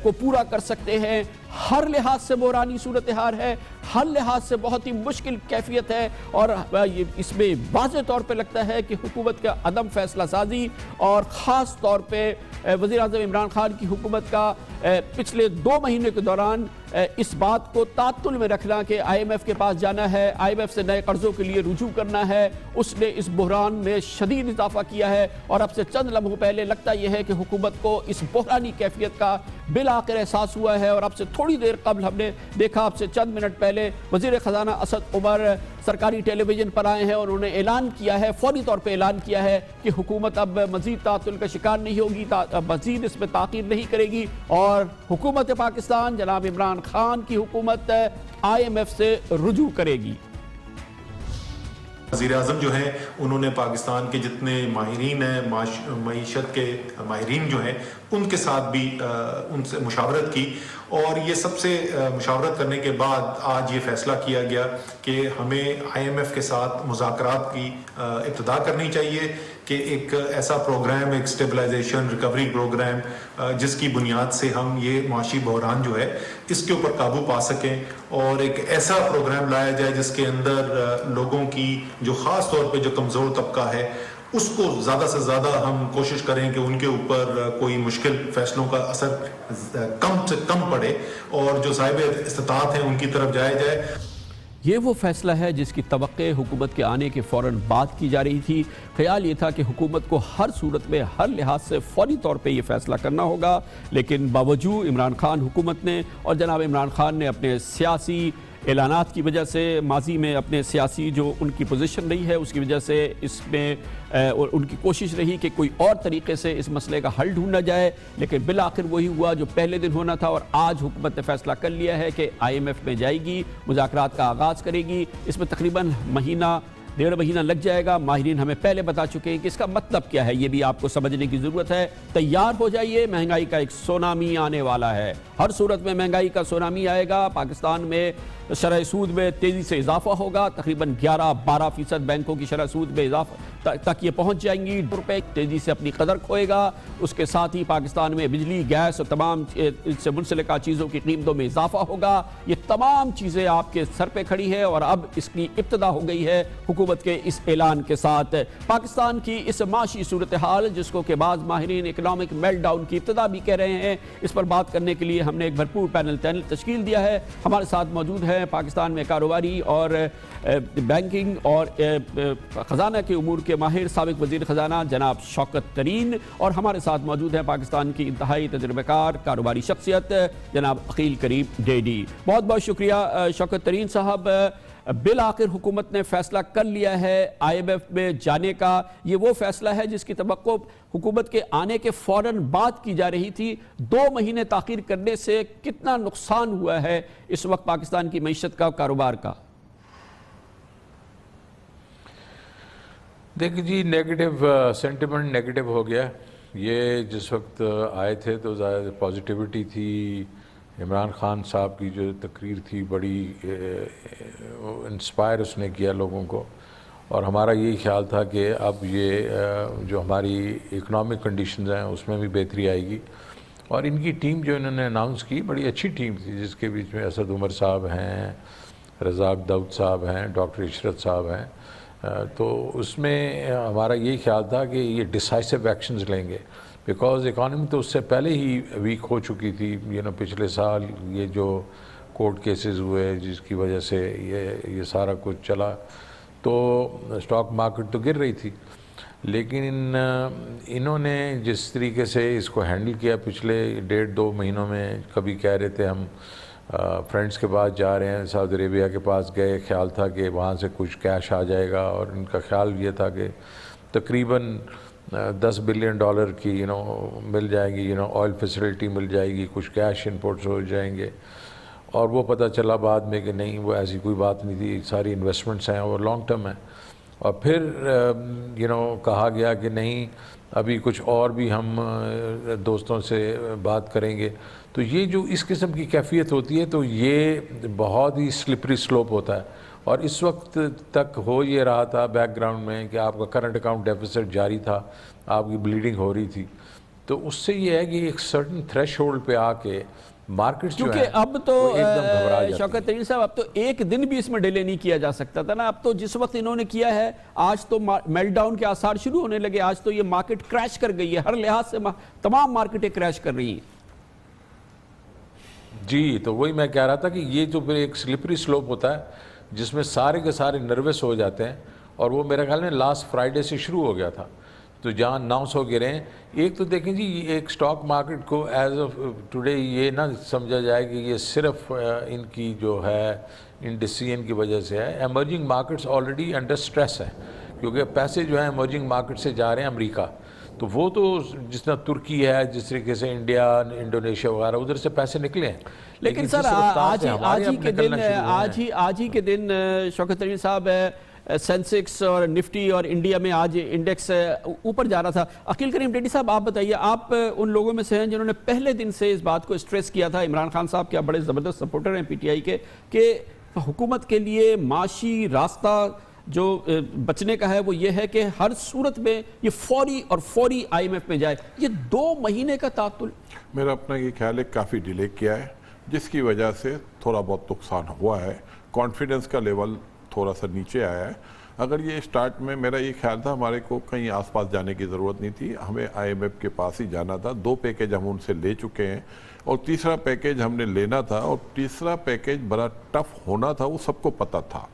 کو پورا کر سکتے ہیں۔ ہر لحاظ سے بحرانی صورتحال ہے، ہر لحاظ سے بہت ہی مشکل کیفیت ہے، اور اس میں واضح طور پہ لگتا ہے کہ حکومت کا عدم فیصلہ سازی اور خاص طور پہ وزیر اعظم عمران خان کی حکومت کا پچھلے 2 مہینے کے دوران اس بات کو تعطل میں رکھنا کہ آئی ایم ایف کے پاس جانا ہے، آئی ایم ایف سے نئے قرضوں کے لیے رجوع کرنا ہے، اس نے اس بحران میں شدید اضافہ کیا ہے۔ اور اب سے چند لمحوں پہلے لگتا یہ ہے کہ حکومت کو اس بحرانی کیفیت کا بالآخر احساس ہوا ہے، اور اب سے تھوڑی دیر قبل ہم نے دیکھا، اب سے چند منٹ پہلے وزیر خزانہ اسد عمر سرکاری ٹیلی ویژن پر آئے ہیں اور انہوں نے اعلان کیا ہے، فوری طور پہ اعلان کیا ہے کہ حکومت اب مزید تعطل کا شکار نہیں ہوگی، مزید اس میں تاخیر نہیں کرے گی، اور حکومت پاکستان جناب عمران خان کی حکومت آئی ایم ایف سے رجوع کرے گی۔
وزیر اعظم جو ہیں انہوں نے پاکستان کے جتنے ماہرین ہیں، معیشت کے ماہرین جو ہیں، ان کے ساتھ بھی ان سے مشاورت کی، اور یہ سب سے مشاورت کرنے کے بعد آج یہ فیصلہ کیا گیا کہ ہمیں آئی ایم ایف کے ساتھ مذاکرات کی ابتدا کرنی چاہیے کہ ایک ایسا پروگرام، ایک اسٹیبلائزیشن ریکوری پروگرام جس کی بنیاد سے ہم یہ معاشی بحران جو ہے اس کے اوپر قابو پا سکیں، اور ایک ایسا پروگرام لایا جائے جس کے اندر لوگوں کی جو خاص طور پہ جو کمزور طبقہ ہے اس کو زیادہ سے زیادہ ہم کوشش کریں کہ ان کے اوپر کوئی مشکل فیصلوں کا اثر کم سے کم پڑے، اور جو صاحب استطاعت ہیں ان کی طرف جایا جائے۔
یہ وہ فیصلہ ہے جس کی توقع حکومت کے آنے کے فوراً بعد کی جا رہی تھی۔ خیال یہ تھا کہ حکومت کو ہر صورت میں ہر لحاظ سے فوری طور پہ یہ فیصلہ کرنا ہوگا، لیکن باوجود عمران خان حکومت نے اور جناب عمران خان نے اپنے سیاسی اعلانات کی وجہ سے، ماضی میں اپنے سیاسی جو ان کی پوزیشن رہی ہے اس کی وجہ سے، اس میں ان کی کوشش رہی کہ کوئی اور طریقے سے اس مسئلے کا حل ڈھونڈا جائے، لیکن بالآخر وہی ہوا جو پہلے دن ہونا تھا، اور آج حکومت نے فیصلہ کر لیا ہے کہ آئی ایم ایف میں جائے گی، مذاکرات کا آغاز کرے گی۔ اس میں تقریباً 1.5 مہینہ لگ جائے گا۔ ماہرین ہمیں پہلے بتا چکے ہیں کہ اس کا مطلب کیا ہے، یہ بھی آپ کو سمجھنے کی ضرورت ہے۔ تیار ہو جائیے، مہنگائی کا ایک سونامی آنے والا ہے، ہر صورت میں مہنگائی کا سونامی آئے گا۔ پاکستان میں شرح سود میں تیزی سے اضافہ ہوگا، تقریباً 11-12% بینکوں کی شرح سود میں اضافہ تک یہ پہنچ جائیں گی، روپے تیزی سے اپنی قدر کھوئے گا۔ اس کے ساتھ ہی پاکستان میں بجلی، گیس اور تمام اس سے منسلکہ چیزوں کی قیمتوں میں اضافہ ہوگا۔ یہ تمام چیزیں آپ کے سر پہ کھڑی ہیں، اور اب اس کی ابتدا ہو گئی ہے حکومت کے اس اعلان کے ساتھ۔ پاکستان کی اس معاشی صورتحال جس کو کہ بعض ماہرین اکنامک میلٹ ڈاؤن کی ابتدا بھی کہہ رہے ہیں، اس پر بات کرنے کے لیے ہم نے ایک بھرپور پینل تشکیل دیا ہے۔ ہمارے ساتھ موجود ہیں پاکستان میں کاروباری اور بینکنگ اور خزانہ کے امور کے ماہر سابق وزیر خزانہ جناب شوکت ترین، اور ہمارے ساتھ موجود ہیں پاکستان کی انتہائی تجربہ کار کاروباری شخصیت جناب عقیل کریم ڈیڈی۔ بہت بہت شکریہ شوکت ترین صاحب۔ بالآخر حکومت نے فیصلہ کر لیا ہے آئی ایم ایف میں جانے کا۔ یہ وہ فیصلہ ہے جس کی توقع حکومت کے آنے کے فوراً بعد کی جا رہی تھی۔ 2 مہینے تاخیر کرنے سے کتنا نقصان ہوا ہے اس وقت پاکستان کی معیشت کا، کاروبار کا؟
دیکھیں جی، نیگیٹو سینٹیمنٹ نیگیٹو ہو گیا۔ یہ جس وقت آئے تھے تو زیادہ پازیٹیوٹی تھی، عمران خان صاحب کی جو تقریر تھی بڑی انسپائر اس نے کیا لوگوں کو، اور ہمارا یہی خیال تھا کہ اب یہ جو ہماری اکنامک کنڈیشنز ہیں اس میں بھی بہتری آئے گی۔ اور ان کی ٹیم جو انہوں نے اناؤنس کی بڑی اچھی ٹیم تھی، جس کے بیچ میں اسد عمر صاحب ہیں، رزاق داؤد صاحب ہیں، ڈاکٹر عشرت صاحب ہیں، تو اس میں ہمارا یہی خیال تھا کہ یہ ڈیسائسو ایکشنز لیں گے، بیکاز اکانومی تو اس سے پہلے ہی ویک ہو چکی تھی۔ پچھلے سال یہ جو کورٹ کیسز ہوئے جس کی وجہ سے یہ سارا کچھ چلا، تو اسٹاک مارکیٹ تو گر رہی تھی، لیکن انہوں نے جس طریقے سے اس کو ہینڈل کیا پچھلے 1.5-2 مہینوں میں، کبھی کہہ رہے تھے ہم فرینڈس کے پاس جا رہے ہیں، سعودی عربیہ کے پاس گئے، خیال تھا کہ وہاں سے کچھ کیش آ جائے گا، اور ان کا خیال یہ تھا کہ تقریباً $10 بلین کی مل جائیں گی، آئل فیسلٹی مل جائے گی، کچھ کیش انپورٹس ہو جائیں گے، اور وہ پتہ چلا بعد میں کہ نہیں، وہ ایسی کوئی بات نہیں تھی، ساری انویسٹمنٹس ہیں اور لانگ ٹرم ہیں۔ اور پھر کہا گیا کہ نہیں، ابھی کچھ اور بھی ہم دوستوں سے بات کریں گے۔ تو یہ جو اس قسم کی کیفیت ہوتی ہے تو یہ بہت ہی سلپری سلوپ ہوتا ہے، اور اس وقت تک ہو یہ رہا تھا بیک گراؤنڈ میں کہ آپ کا کرنٹ اکاؤنٹ ڈیفیسٹ جاری تھا، آپ کی بلیڈنگ ہو رہی تھی۔ تو اس سے یہ ہے کہ ایک سرٹن تھریش ہولڈ پہ آ کے مارکیٹس جو ہیں
کیونکہ اب تو
ایک دم گھبرا جاتی ہیں۔
شوکت ترین صاحب، اب تو ایک دن بھی اس میں ڈیلے نہیں کیا جا سکتا تھا نا، اب تو جس وقت انہوں نے کیا ہے، آج تو میلٹ ڈاؤن کے آثار شروع ہونے لگے، آج تو یہ مارکیٹ کریش کر گئی ہے، ہر لحاظ سے تمام مارکیٹیں کریش کر رہی ہیں۔
جی، تو وہی میں کہہ رہا تھا کہ یہ جو پھر ایک سلپری سلوپ ہوتا ہے جس میں سارے کے سارے نروس ہو جاتے ہیں، اور وہ میرے خیال میں لاسٹ فرائیڈے سے شروع ہو گیا تھا، تو جہاں 900 گرے ہیں۔ ایک تو دیکھیں جی، ایک سٹاک مارکیٹ کو ایز آف ٹوڈے یہ نہ سمجھا جائے کہ یہ صرف ان کی جو ہے ان ڈیسیژن کی وجہ سے ہے، emerging markets already under stress ہے، کیونکہ پیسے جو ہیں ایمرجنگ مارکیٹ سے جا رہے ہیں امریکہ، تو وہ تو جس طرح ترکی ہے، جس طریقے سے انڈیا، انڈونیشیا وغیرہ ادھر سے پیسے نکلے ہیں،
لیکن سر آج ہی کے دن شوکت ترین صاحب، سینسیکس اور نفٹی اور انڈیا میں آج انڈیکس اوپر جا رہا تھا۔ عقیل کریم ڈیڈی صاحب، آپ بتائیے، آپ ان لوگوں میں سے ہیں جنہوں نے پہلے دن سے اس بات کو اسٹریس کیا تھا، عمران خان صاحب کے آپ بڑے زبردست سپورٹر ہیں پی ٹی آئی کے، کہ حکومت کے لیے معاشی راستہ جو بچنے کا ہے وہ یہ ہے کہ ہر صورت میں یہ فوری آئی ایم ایف میں جائے۔ یہ 2 مہینے کا تعطل،
میرا اپنا یہ خیال ہے کافی ڈیلے کیا ہے، جس کی وجہ سے تھوڑا بہت نقصان ہوا ہے، کانفیڈنس کا لیول تھوڑا سا نیچے آیا ہے۔ اگر یہ سٹارٹ میں میرا یہ خیال تھا ہمارے کو کہیں آس پاس جانے کی ضرورت نہیں تھی، ہمیں آئی ایم ایف کے پاس ہی جانا تھا۔ 2 پیکیج ہم ان سے لے چکے ہیں، اور تیسرا پیکیج ہم نے لینا تھا، اور تیسرا پیکیج بڑا ٹف ہونا تھا، وہ سب کو پتہ تھا،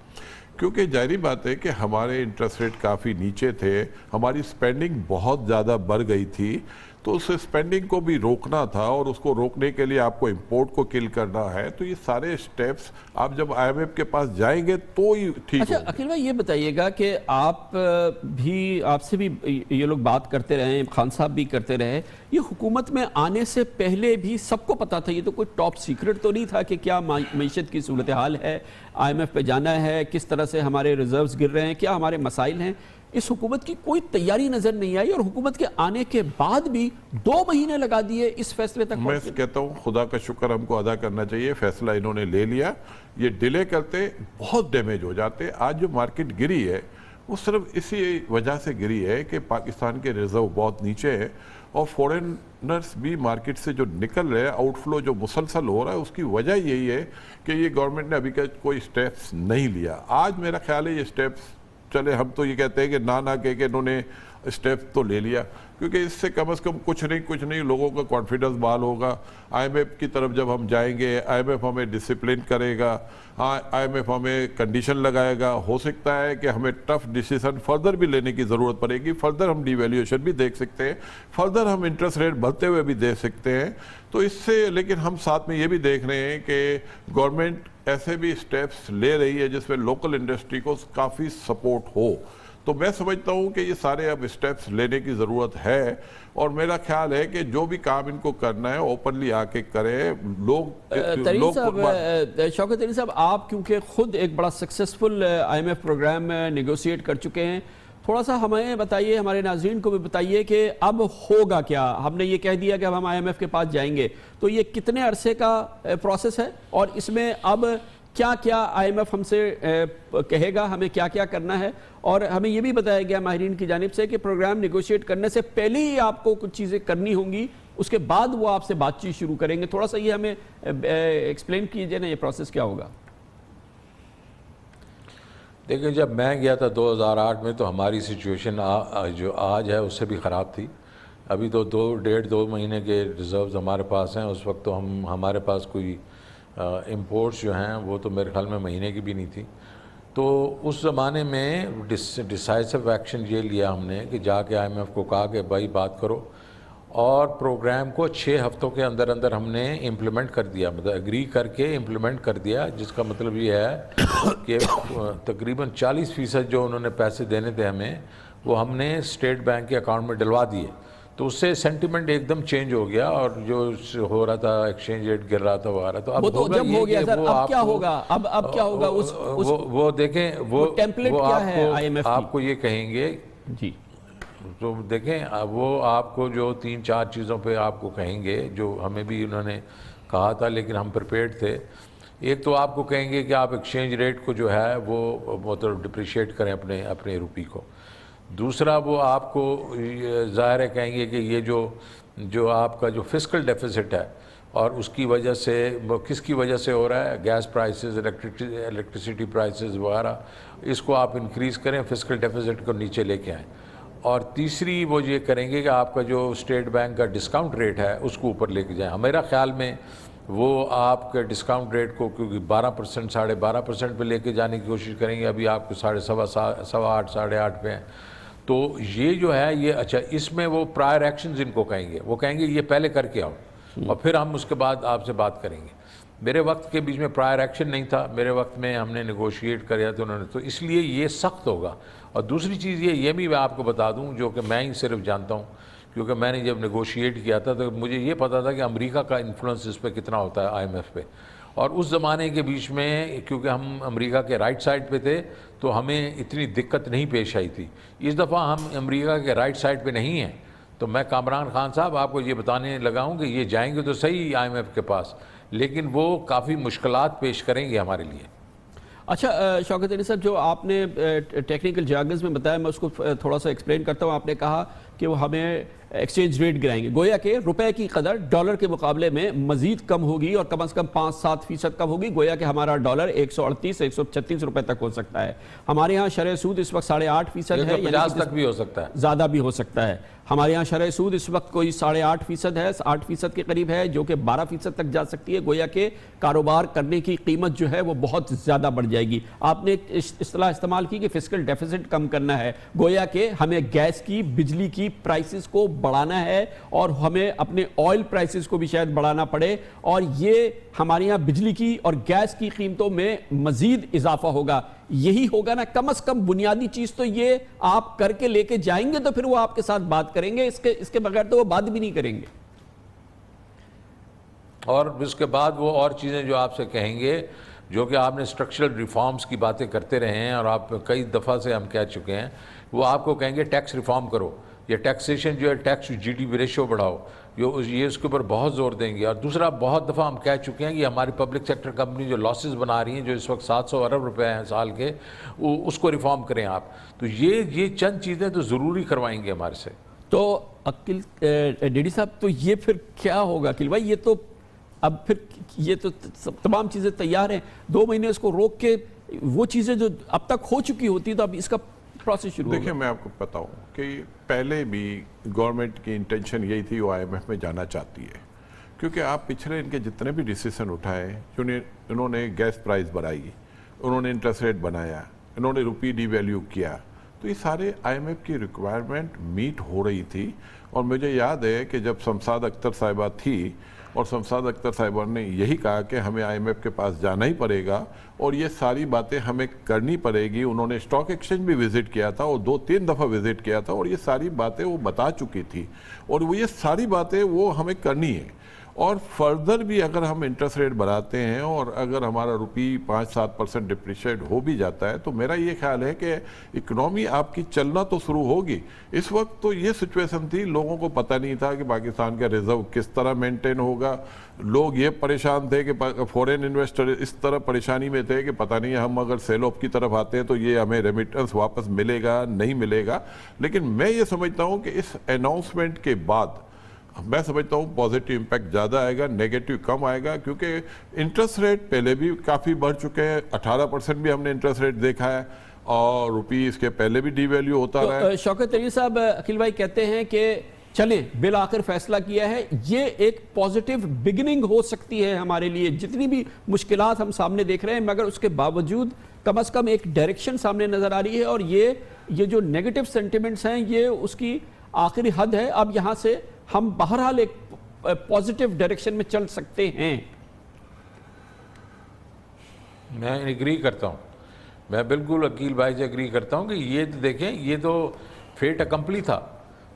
کیونکہ ظاہری بات ہے کہ ہمارے انٹرسٹ ریٹ کافی نیچے تھے، ہماری سپینڈنگ بہت زیادہ بڑھ گئی تھی، تو اس سپینڈنگ کو بھی روکنا تھا، اور اس کو روکنے کے لیے آپ کو امپورٹ کو کل کرنا ہے۔ تو یہ سارے سٹیپس آپ جب آئی ایم ایف کے پاس جائیں گے تو ہی ٹھیک
اچھا عقیل بھائی یہ بتائیے گا کہ آپ سے بھی یہ لوگ بات کرتے رہے، خان صاحب بھی کرتے رہے، یہ حکومت میں آنے سے پہلے بھی سب کو پتا تھا، یہ تو کوئی ٹاپ سیکرٹ تو نہیں تھا کہ کیا معیشت کی صورتحال ہے، آئی ایم ایف پہ جانا ہے، کس طرح سے ہمارے ریزروز گر رہے ہیں، کیا ہمارے مسائل ہیں؟ اس حکومت کی کوئی تیاری نظر نہیں آئی، اور حکومت کے آنے کے بعد بھی 2 مہینے لگا دیے اس فیصلے تک۔
میں کہتا ہوں خدا کا شکر ہم کو ادا کرنا چاہیے، فیصلہ انہوں نے لے لیا، یہ ڈیلے کرتے بہت ڈیمیج ہو جاتے۔ آج جو مارکیٹ گری ہے وہ صرف اسی وجہ سے گری ہے کہ پاکستان کے ریزرو بہت نیچے ہے، اور فورنرز بھی مارکیٹ سے جو نکل رہے ہیں، آؤٹ فلو جو مسلسل ہو رہا ہے، اس کی وجہ یہی ہے کہ یہ گورنمنٹ نے ابھی کوئی سٹیپس نہیں لیا۔ آج میرا خیال ہے یہ سٹیپس، چلے ہم تو یہ کہتے ہیں کہ نہ کہ انہوں نے سٹیپ تو لے لیا، کیونکہ اس سے کم از کم کچھ نہیں لوگوں کا کانفیڈنس بحال ہوگا۔ آئی ایم ایف کی طرف جب ہم جائیں گے، آئی ایم ایف ہمیں ڈسپلن کرے گا، آئی ایم ایف ہمیں کنڈیشن لگائے گا، ہو سکتا ہے کہ ہمیں ٹف ڈیسیزن فردر بھی لینے کی ضرورت پڑے گی، فردر ہم ڈی ویلیویشن بھی دیکھ سکتے ہیں، فردر ہم انٹرسٹ ریٹ بڑھتے ہوئے بھی دیکھ سکتے ہیں۔ تو اس سے لیکن ہم ساتھ میں یہ بھی دیکھ رہے ہیں کہ گورنمنٹ ایسے بھی سٹیپس لے رہی ہے جس میں لوکل انڈسٹری کو کافی سپورٹ ہو۔ تو میں سمجھتا ہوں کہ یہ سارے اب سٹیپس لینے کی ضرورت ہے، اور میرا خیال ہے کہ جو بھی کام ان کو کرنا ہے اوپنلی آ کے کریں لوگ۔
شوکت ترین صاحب، آپ کیونکہ خود ایک بڑا successful I M F programme negotiate کر چکے ہیں، تھوڑا سا ہمیں بتائیے، ہمارے ناظرین کو بھی بتائیے کہ اب ہوگا کیا؟ ہم نے یہ کہہ دیا کہ ہم آئی ایم ایف کے پاس جائیں گے، تو یہ کتنے عرصے کا پروسیس ہے، اور اس میں اب کیا آئی ایم ایف ہم سے کہے گا، ہمیں کیا کرنا ہے؟ اور ہمیں یہ بھی بتایا گیا ماہرین کی جانب سے کہ پروگرام نیگوشیٹ کرنے سے پہلے ہی آپ کو کچھ چیزیں کرنی ہوں گی، اس کے بعد وہ آپ سے بات چیت شروع کریں گے۔ تھوڑا سا یہ ہمیں ایکسپلین کیجئے نا، یہ پروسیس کیا ہوگا؟
دیکھیں، جب میں گیا تھا 2008 میں تو ہماری سچویشن جو آج ہے اس سے بھی خراب تھی۔ ابھی تو 2 مہینے کے ریزروز ہمارے پاس ہیں، اس وقت تو ہمارے پاس کوئی امپورٹس جو ہیں وہ تو میرے خیال میں مہینے کی بھی نہیں تھی۔ تو اس زمانے میں ڈیسائسو ایکشن یہ لیا ہم نے کہ جا کے آئی ایم ایف کو کہا کہ بھائی بات کرو، اور پروگرام کو 6 ہفتوں کے اندر اندر ہم نے امپلیمنٹ کر دیا، مطلب اگری کر کے امپلیمنٹ کر دیا، جس کا مطلب یہ ہے کہ تقریباً 40% جو انہوں نے پیسے دینے تھے ہمیں، وہ ہم نے اسٹیٹ بینک کے اکاؤنٹ میں ڈلوا دیے. تو اس سے سینٹیمنٹ ایک دم چینج ہو گیا، اور جو ہو رہا تھا ایکسچینج ریٹ گر رہا تھا وغیرہ، تو اب
تو جب ہو گیا سر، اب کیا ہوگا؟ اب کیا ہوگا؟
وہ دیکھیں، وہ
ٹیمپلیٹ کیا ہے آئی ایم ایف کی؟
آپ کو یہ کہیں گے
جی،
تو دیکھیں وہ آپ کو جو 3-4 چیزوں پہ آپ کو کہیں گے، جو ہمیں بھی انہوں نے کہا تھا لیکن ہم پریپیئرڈ تھے. ایک تو آپ کو کہیں گے کہ آپ ایکسچینج ریٹ کو جو ہے وہ مطلب ڈپریشیٹ کریں اپنے روپی کو. دوسرا وہ آپ کو ظاہر ہے کہیں گے کہ یہ جو آپ کا جو فسکل ڈیفیسٹ ہے، اور اس کی وجہ سے کس کی وجہ سے ہو رہا ہے، گیس پرائسز، الیکٹریسٹی پرائسز وغیرہ، اس کو آپ انکریز کریں، فسکل ڈیفیسٹ کو نیچے لے کے آئیں. اور تیسری وہ یہ کریں گے کہ آپ کا جو اسٹیٹ بینک کا ڈسکاؤنٹ ریٹ ہے اس کو اوپر لے کے جائیں. میرا خیال میں وہ آپ کے ڈسکاؤنٹ ریٹ کو کیونکہ 12%، 12.5% پہ لے کے جانے کی کوشش کریں گے. ابھی آپ کو 8.5، 8.5 پہ ہیں. تو یہ جو ہے یہ اچھا، اس میں وہ پرائر ایکشنز ان کو کہیں گے، وہ کہیں گے یہ پہلے کر کے آؤ اور پھر ہم اس کے بعد آپ سے بات کریں گے. میرے وقت کے بیچ میں پرائر ایکشن نہیں تھا، میرے وقت میں ہم نے نیگوشیٹ کریا تو انہوں نے، تو اس لیے یہ سخت ہوگا. اور دوسری چیز یہ بھی میں آپ کو بتا دوں، جو کہ میں ہی صرف جانتا ہوں، کیونکہ میں نے جب نیگوشیٹ کیا تھا تو مجھے یہ پتا تھا کہ امریکہ کا انفلوئنس اس پہ کتنا ہوتا ہے آئی ایم ایف پہ. اور اس زمانے کے بیچ میں کیونکہ ہم امریکہ کے رائٹ سائڈ پہ تھے تو ہمیں اتنی دقت نہیں پیش آئی تھی. اس دفعہ ہم امریکہ کے رائٹ سائڈ پہ نہیں ہیں، تو میں کامران خان صاحب آپ کو یہ بتانے لگا ہوں کہ یہ جائیں گے تو صحیح آئی ایم ایف کے پاس، لیکن وہ کافی مشکلات پیش کریں گے ہمارے لیے.
اچھا شوکت علی صاحب، جو آپ نے ٹیکنیکل جارگنز میں بتایا، میں اس کو تھوڑا سا ایکسپلین کرتا ہوں. آپ نے کہا کہ وہ ہمیں ایکسچینج ریٹ گرائیں گے، گویا کہ روپے کی قدر ڈالر کے مقابلے میں مزید کم ہوگی اور کم از کم 5-7% کم ہوگی. گویا کہ ہمارا ڈالر 138-136 روپے تک ہو سکتا ہے. ہمارے ہاں شرح سود اس وقت 8.5% ہے،
50 تک بھی ہو سکتا ہے،
زیادہ بھی ہو سکتا ہے. ہمارے ہاں شرح سود اس وقت کوئی 8.5% ہے، 8% کے قریب ہے، جو کہ 12% تک جا سکتی ہے. گویا کہ کاروبار کرنے کی قیمت جو ہے وہ بہت زیادہ بڑھ جائے گی. آپ نے اصطلاح استعمال کی کہ فسکل ڈیفیسٹ کم کرنا ہے. گویا کہ ہمیں گیس کی، بجلی کی پرائسز کو بڑھانا ہے، اور ہمیں اپنے آئل پرائسز کو بھی شاید بڑھانا پڑے، اور یہ ہمارے یہاں بجلی کی اور گیس کی قیمتوں میں مزید اضافہ ہوگا. یہی ہوگا نا، کم از کم بنیادی چیز تو یہ آپ کر کے لے کے جائیں گے تو پھر وہ آپ کے ساتھ بات کریں گے، اس کے بغیر تو وہ بات بھی نہیں کریں گے.
اور اس کے بعد وہ اور چیزیں جو آپ سے کہیں گے، جو کہ آپ نے اسٹرکچرل ریفارمز کی باتیں کرتے رہے ہیں اور آپ کئی دفعہ سے ہم کہہ چکے ہیں، وہ آپ کو کہیں گے ٹیکس ریفارم کرو، یہ ٹیکسیشن جو ہے tax G D P ratio بڑھاؤ، یہ اس کے اوپر بہت زور دیں گے. اور دوسرا بہت دفعہ ہم کہہ چکے ہیں کہ ہماری پبلک سیکٹر کمپنی جو لاسز بنا رہی ہیں، جو اس وقت 700 ارب روپے ہیں سال کے، اس کو ریفارم کریں آپ. تو یہ چند چیزیں تو ضروری کروائیں گے ہمارے سے.
تو عقیل ڈیڈی صاحب، تو یہ پھر کیا ہوگا عقیل بھائی؟ یہ تو اب پھر یہ تو تمام چیزیں تیار ہیں، 2 مہینے اس کو روک کے وہ چیزیں جو اب تک ہو چکی ہوتی تو اب اس کا پروسیس شروع ہوگا.
دیکھیں میں آپ کو بتاؤں کہ پہلے بھی گورنمنٹ کی انٹینشن یہی تھی، وہ آئی ایم ایف میں جانا چاہتی ہے، کیونکہ آپ پچھلے ان کے جتنے بھی ڈیسیزن اٹھائے، انہوں نے گیس پرائز بڑھائی، انہوں نے انٹرسٹ ریٹ بنایا، انہوں نے روپی ڈی ویلیو کیا، تو یہ سارے آئی ایم ایف کی ریکوائرمنٹ میٹ ہو رہی تھی. اور مجھے یاد ہے کہ جب شمشاد اختر صاحبہ تھی اور شمشاد اختر صاحبہ نے یہی کہا کہ ہمیں آئی ایم ایف کے پاس جانا ہی پڑے گا اور یہ ساری باتیں ہمیں کرنی پڑے گی. انہوں نے اسٹاک ایکسچینج بھی وزٹ کیا تھا اور 2-3 دفعہ وزٹ کیا تھا، اور یہ ساری باتیں وہ بتا چکی تھی، اور وہ یہ ساری باتیں وہ ہمیں کرنی ہے. اور فردر بھی اگر ہم انٹرسٹ ریٹ بڑھاتے ہیں اور اگر ہمارا روپی 5-7% ڈپریشیٹ ہو بھی جاتا ہے، تو میرا یہ خیال ہے کہ اکنامی آپ کی چلنا تو شروع ہوگی. اس وقت تو یہ سچویشن تھی، لوگوں کو پتہ نہیں تھا کہ پاکستان کا ریزرو کس طرح مینٹین ہوگا. لوگ یہ پریشان تھے کہ فورین انویسٹر اس طرح پریشانی میں تھے کہ پتہ نہیں ہم اگر سیل آف کی طرف آتے ہیں تو یہ ہمیں ریمیٹنس واپس ملے گا نہیں ملے گا. لیکن میں یہ سمجھتا ہوں کہ اس اناؤنسمنٹ کے بعد میں سمجھتا ہوں پازیٹیو امپیکٹ زیادہ آئے گا، نیگیٹو کم آئے گا، کیونکہ انٹرسٹ ریٹ پہلے بھی کافی بڑھ چکے ہیں. 18% بھی ہم نے انٹرسٹ ریٹ دیکھا ہے اور روپی اس کے پہلے بھی ڈی ویلیو ہوتا رہا ہے.
شوکت علی صاحب، عقیل بھائی کہتے ہیں کہ چلیں بالآخر فیصلہ کیا ہے، یہ ایک پازیٹیو بگننگ ہو سکتی ہے ہمارے لیے. جتنی بھی مشکلات ہم سامنے دیکھ رہے ہیں، مگر اس کے باوجود کم از کم ایک ڈائریکشن سامنے نظر آ رہی ہے، اور یہ جو نیگیٹو سینٹیمنٹس ہیں یہ اس کی آخری حد ہے. اب یہاں سے ہم بہرحال ایک پازیٹیو ڈائریکشن میں چل سکتے ہیں.
میں ایگری کرتا ہوں، میں بالکل عقیل بھائی سے ایگری کرتا ہوں کہ یہ دیکھیں یہ تو فیٹ اکمپلی تھا،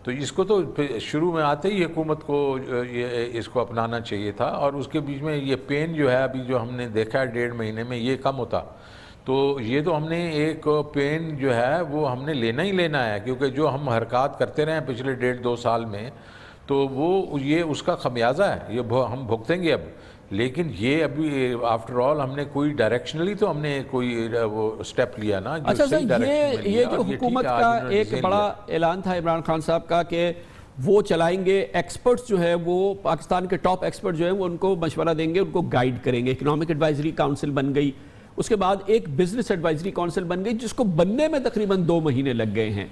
تو اس کو تو شروع میں آتے ہی حکومت کو اس کو اپنانا چاہیے تھا، اور اس کے بیچ میں یہ پین جو ہے ابھی جو ہم نے دیکھا ہے 1.5 مہینے میں یہ کم ہوتا، تو یہ تو ہم نے ایک پین جو ہے وہ ہم نے لینا ہی لینا ہے، کیونکہ جو ہم حرکات کرتے رہے ہیں پچھلے 1.5-2 سال میں تو وہ یہ اس کا خمیازہ ہے، یہ ہم بھگتیں گے اب. لیکن یہ ابھی آفٹر آل ہم نے کوئی ڈائریکشنلی تو ہم نے کوئی وہ سٹیپ لیا نا.
اچھا سر، یہ جو حکومت کا ایک بڑا اعلان تھا عمران خان صاحب کا کہ وہ چلائیں گے، ایکسپرٹس جو ہے وہ پاکستان کے ٹاپ ایکسپرٹ جو ہیں وہ ان کو مشورہ دیں گے، ان کو گائیڈ کریں گے. اکنامک ایڈوائزری کاؤنسل بن گئی، اس کے بعد ایک بزنس ایڈوائزری کاؤنسل بن گئی جس کو بننے میں تقریباً 2 مہینے لگ گئے ہیں.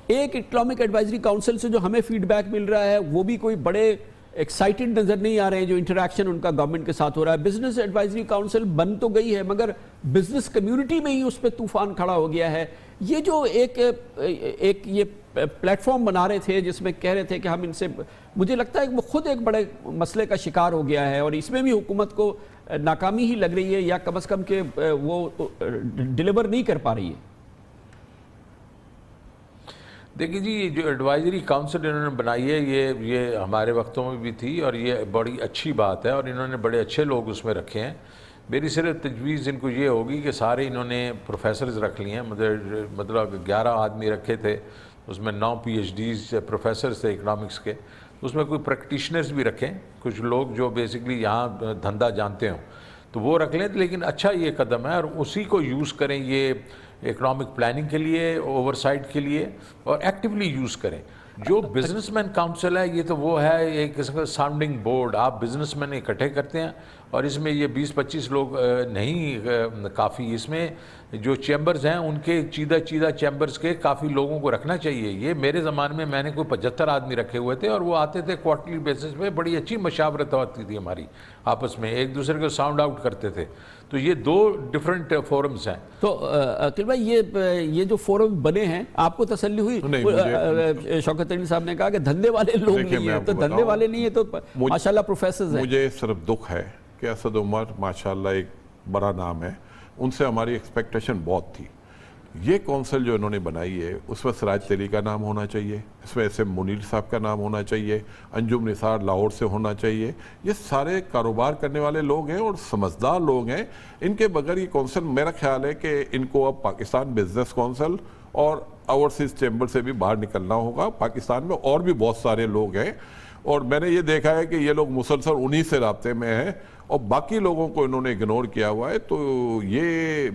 ایک اکنامک ایڈوائزری کاؤنسل سے جو ہمیں فیڈ بیک مل رہا ہے وہ بھی کوئی بڑے ایکسائٹڈ نظر نہیں آ رہے ہیں جو انٹریکشن ان کا گورنمنٹ کے ساتھ ہو رہا ہے. بزنس ایڈوائزری کاؤنسل بن تو گئی ہے مگر بزنس کمیونٹی میں ہی اس پہ طوفان کھڑا ہو گیا ہے. یہ جو ایک یہ پلیٹ فارم بنا رہے تھے جس میں کہہ رہے تھے کہ ہم ان سے، مجھے لگتا ہے کہ وہ خود ایک بڑے مسئلے کا شکار ہو گیا ہے، اور اس میں بھی حکومت کو ناکامی ہی لگ رہی ہے، یا کم از کم کہ وہ ڈیلیور نہیں کر پا رہی ہے.
دیکھیں جی، یہ جو ایڈوائزری کاؤنسل انہوں نے بنائی ہے یہ ہمارے وقتوں میں بھی تھی، اور یہ بڑی اچھی بات ہے، اور انہوں نے بڑے اچھے لوگ اس میں رکھے ہیں. میری صرف تجویز ان کو یہ ہوگی کہ سارے انہوں نے پروفیسرز رکھ لیے ہیں، مطلب 11 آدمی رکھے تھے، اس میں 9 PhDs پروفیسرز تھے اکنامکس کے، اس میں کوئی پریکٹیشنرز بھی رکھیں، کچھ لوگ جو بیسکلی یہاں دھندا جانتے ہوں تو وہ رکھ لیں. لیکن اچھا یہ قدم ہے، اور اسی کو یوز کریں یہ اکنامک پلاننگ کے لیے، اوور سائٹ کے لیے، اور ایکٹیولی یوز کریں. جو بزنس مین کاؤنسل ہے یہ تو وہ ہے ایک قسم کا ساؤنڈنگ بورڈ، آپ بزنس مین اکٹھے کرتے ہیں، اور اس میں یہ 20-25 لوگ نہیں کافی، اس میں جو چیمبرز ہیں ان کے چیدہ چیمبرز کے کافی لوگوں کو رکھنا چاہیے. یہ میرے زمانے میں نے کوئی 75 آدمی رکھے ہوئے تھے، اور وہ آتے تھے کوارٹرلی بیسس پہ، بڑی اچھی مشاورت ہوتی تھی ہماری آپس میں، ایک دوسرے کو ساؤنڈ آؤٹ کرتے تھے. تو یہ 2 ڈیفرنٹ فورمز ہیں.
تو عقیل بھائی یہ جو فورم بنے ہیں آپ کو تسلی ہوئی؟ شوکت ترین صاحب نے کہا کہ دھندے والے لوگ نہیں ہیں، تو دھندے والے نہیں ہیں تو ماشاءاللہ پروفیسرز ہیں.
مجھے صرف دکھ ہے کہ اسد عمر ماشاءاللہ ایک بڑا نام ہے، ان سے ہماری ایکسپیکٹیشن بہت تھی. یہ کونسل جو انہوں نے بنائی ہے اس میں سراج تیلی کا نام ہونا چاہیے، اس میں SM منیر صاحب کا نام ہونا چاہیے، انجم نثار لاہور سے ہونا چاہیے. یہ سارے کاروبار کرنے والے لوگ ہیں اور سمجھدار لوگ ہیں. ان کے بغیر یہ کونسل، میرا خیال ہے کہ ان کو اب پاکستان بزنس کونسل اور اوورسیز چیمبر سے بھی باہر نکلنا ہوگا. پاکستان میں اور بھی بہت سارے لوگ ہیں، اور میں نے یہ دیکھا ہے کہ یہ لوگ مسلسل انہی سے رابطے میں ہیں، اور باقی لوگوں کو انہوں نے اگنور کیا ہوا ہے. تو یہ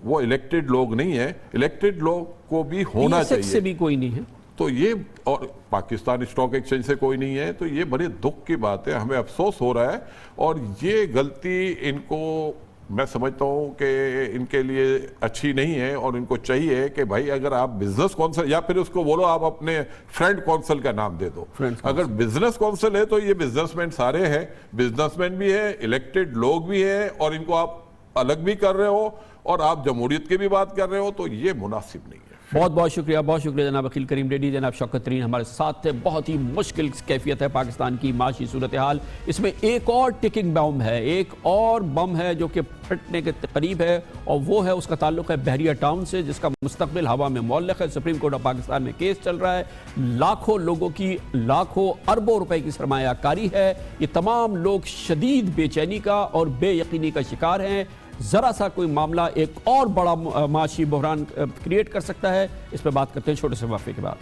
وہ الیکٹڈ لوگ نہیں ہیں، الیکٹڈ لوگ کو بھی ہونا چاہیے.
سے بھی کوئی نہیں ہے
تو یہ، اور پاکستان اسٹاک ایکسچینج سے کوئی نہیں ہے. تو یہ بڑے دکھ کی بات ہے، ہمیں افسوس ہو رہا ہے. اور یہ غلطی ان کو، میں سمجھتا ہوں کہ ان کے لیے اچھی نہیں ہے، اور ان کو چاہیے کہ بھائی اگر آپ بزنس کونسل، یا پھر اس کو بولو آپ اپنے فرینڈ کونسل کا نام دے دو. اگر بزنس کونسل ہے تو یہ بزنس مین سارے ہیں، بزنس مین بھی ہے، الیکٹڈ لوگ بھی ہیں، اور ان کو آپ الگ بھی کر رہے ہو اور آپ جمہوریت کی بھی بات کر رہے ہو، تو یہ مناسب نہیں ہے.
بہت بہت شکریہ جناب عقیل کریم ڈیڈی. جناب شوکت ترین ہمارے ساتھ تھے. بہت ہی مشکل کیفیت ہے پاکستان کی معاشی صورتحال، اس میں ایک اور ٹکنگ بم ہے، ایک اور بم ہے جو کہ پھٹنے کے قریب ہے، اور وہ ہے، اس کا تعلق ہے بحریہ ٹاؤن سے، جس کا مستقبل ہوا میں معلق ہے. سپریم کورٹ آف پاکستان میں کیس چل رہا ہے. لاکھوں لوگوں کی لاکھوں اربوں روپے کی سرمایہ کاری ہے. یہ تمام لوگ شدید بے چینی کا اور بے یقینی کا شکار ہیں. ذرا سا کوئی معاملہ ایک اور بڑا معاشی بحران کریٹ کر سکتا ہے. اس پہ بات کرتے ہیں چھوٹے سے وقفے کے بعد.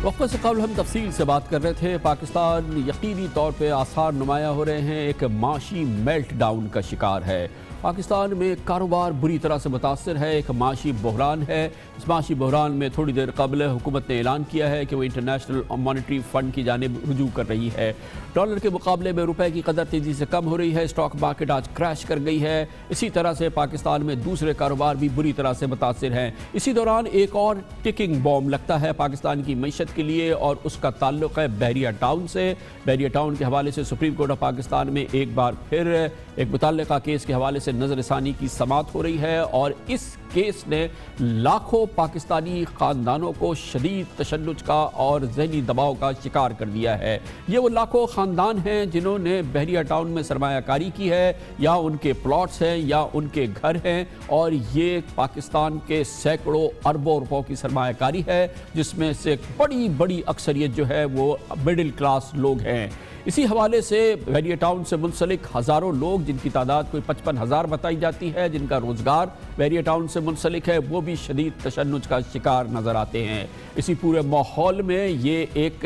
وقفے سے قبل ہم تفصیل سے بات کر رہے تھے. پاکستان یقینی طور پہ آثار نمایاں ہو رہے ہیں، ایک معاشی میلٹ ڈاؤن کا شکار ہے. پاکستان میں کاروبار بری طرح سے متاثر ہے، ایک معاشی بحران ہے. اس معاشی بحران میں تھوڑی دیر قبل حکومت نے اعلان کیا ہے کہ وہ انٹرنیشنل مانیٹری فنڈ کی جانب رجوع کر رہی ہے. ڈالر کے مقابلے میں روپے کی قدر تیزی سے کم ہو رہی ہے. اسٹاک مارکیٹ آج کریش کر گئی ہے. اسی طرح سے پاکستان میں دوسرے کاروبار بھی بری طرح سے متاثر ہیں. اسی دوران ایک اور ٹکنگ بوم لگتا ہے پاکستان کی معیشت معیشت کے لیے اور اس کا تعلق ہے بحریہ ٹاؤن سے۔ بحریہ ٹاؤن کے حوالے سے سپریم کورٹ آف پاکستان میں ایک بار پھر ایک متعلقہ کیس کے حوالے سے نظر ثانی کی سماعت ہو رہی ہے، اور اس کیس نے لاکھوں پاکستانی خاندانوں کو شدید تشنج کا اور ذہنی دباؤ کا شکار کر دیا ہے۔ یہ وہ لاکھوں خاندان ہیں جنہوں نے بحریہ ٹاؤن میں سرمایہ کاری کی ہے، یا ان کے پلاٹس ہیں یا ان کے گھر ہیں، اور یہ پاکستان کے سینکڑوں اربوں روپوں کی سرمایہ کاری ہے، جس میں سے بڑی اکثریت جو ہے وہ مڈل کلاس لوگ ہیں۔ اسی حوالے سے بحریہ ٹاؤن سے منسلک ہزاروں لوگ، جن کی تعداد کوئی 55,000 بتائی جاتی ہے، جن کا روزگار بحریہ ٹاؤن سے منسلک ہے، وہ بھی شدید تشنج کا شکار نظر آتے ہیں۔ اسی پورے ماحول میں یہ ایک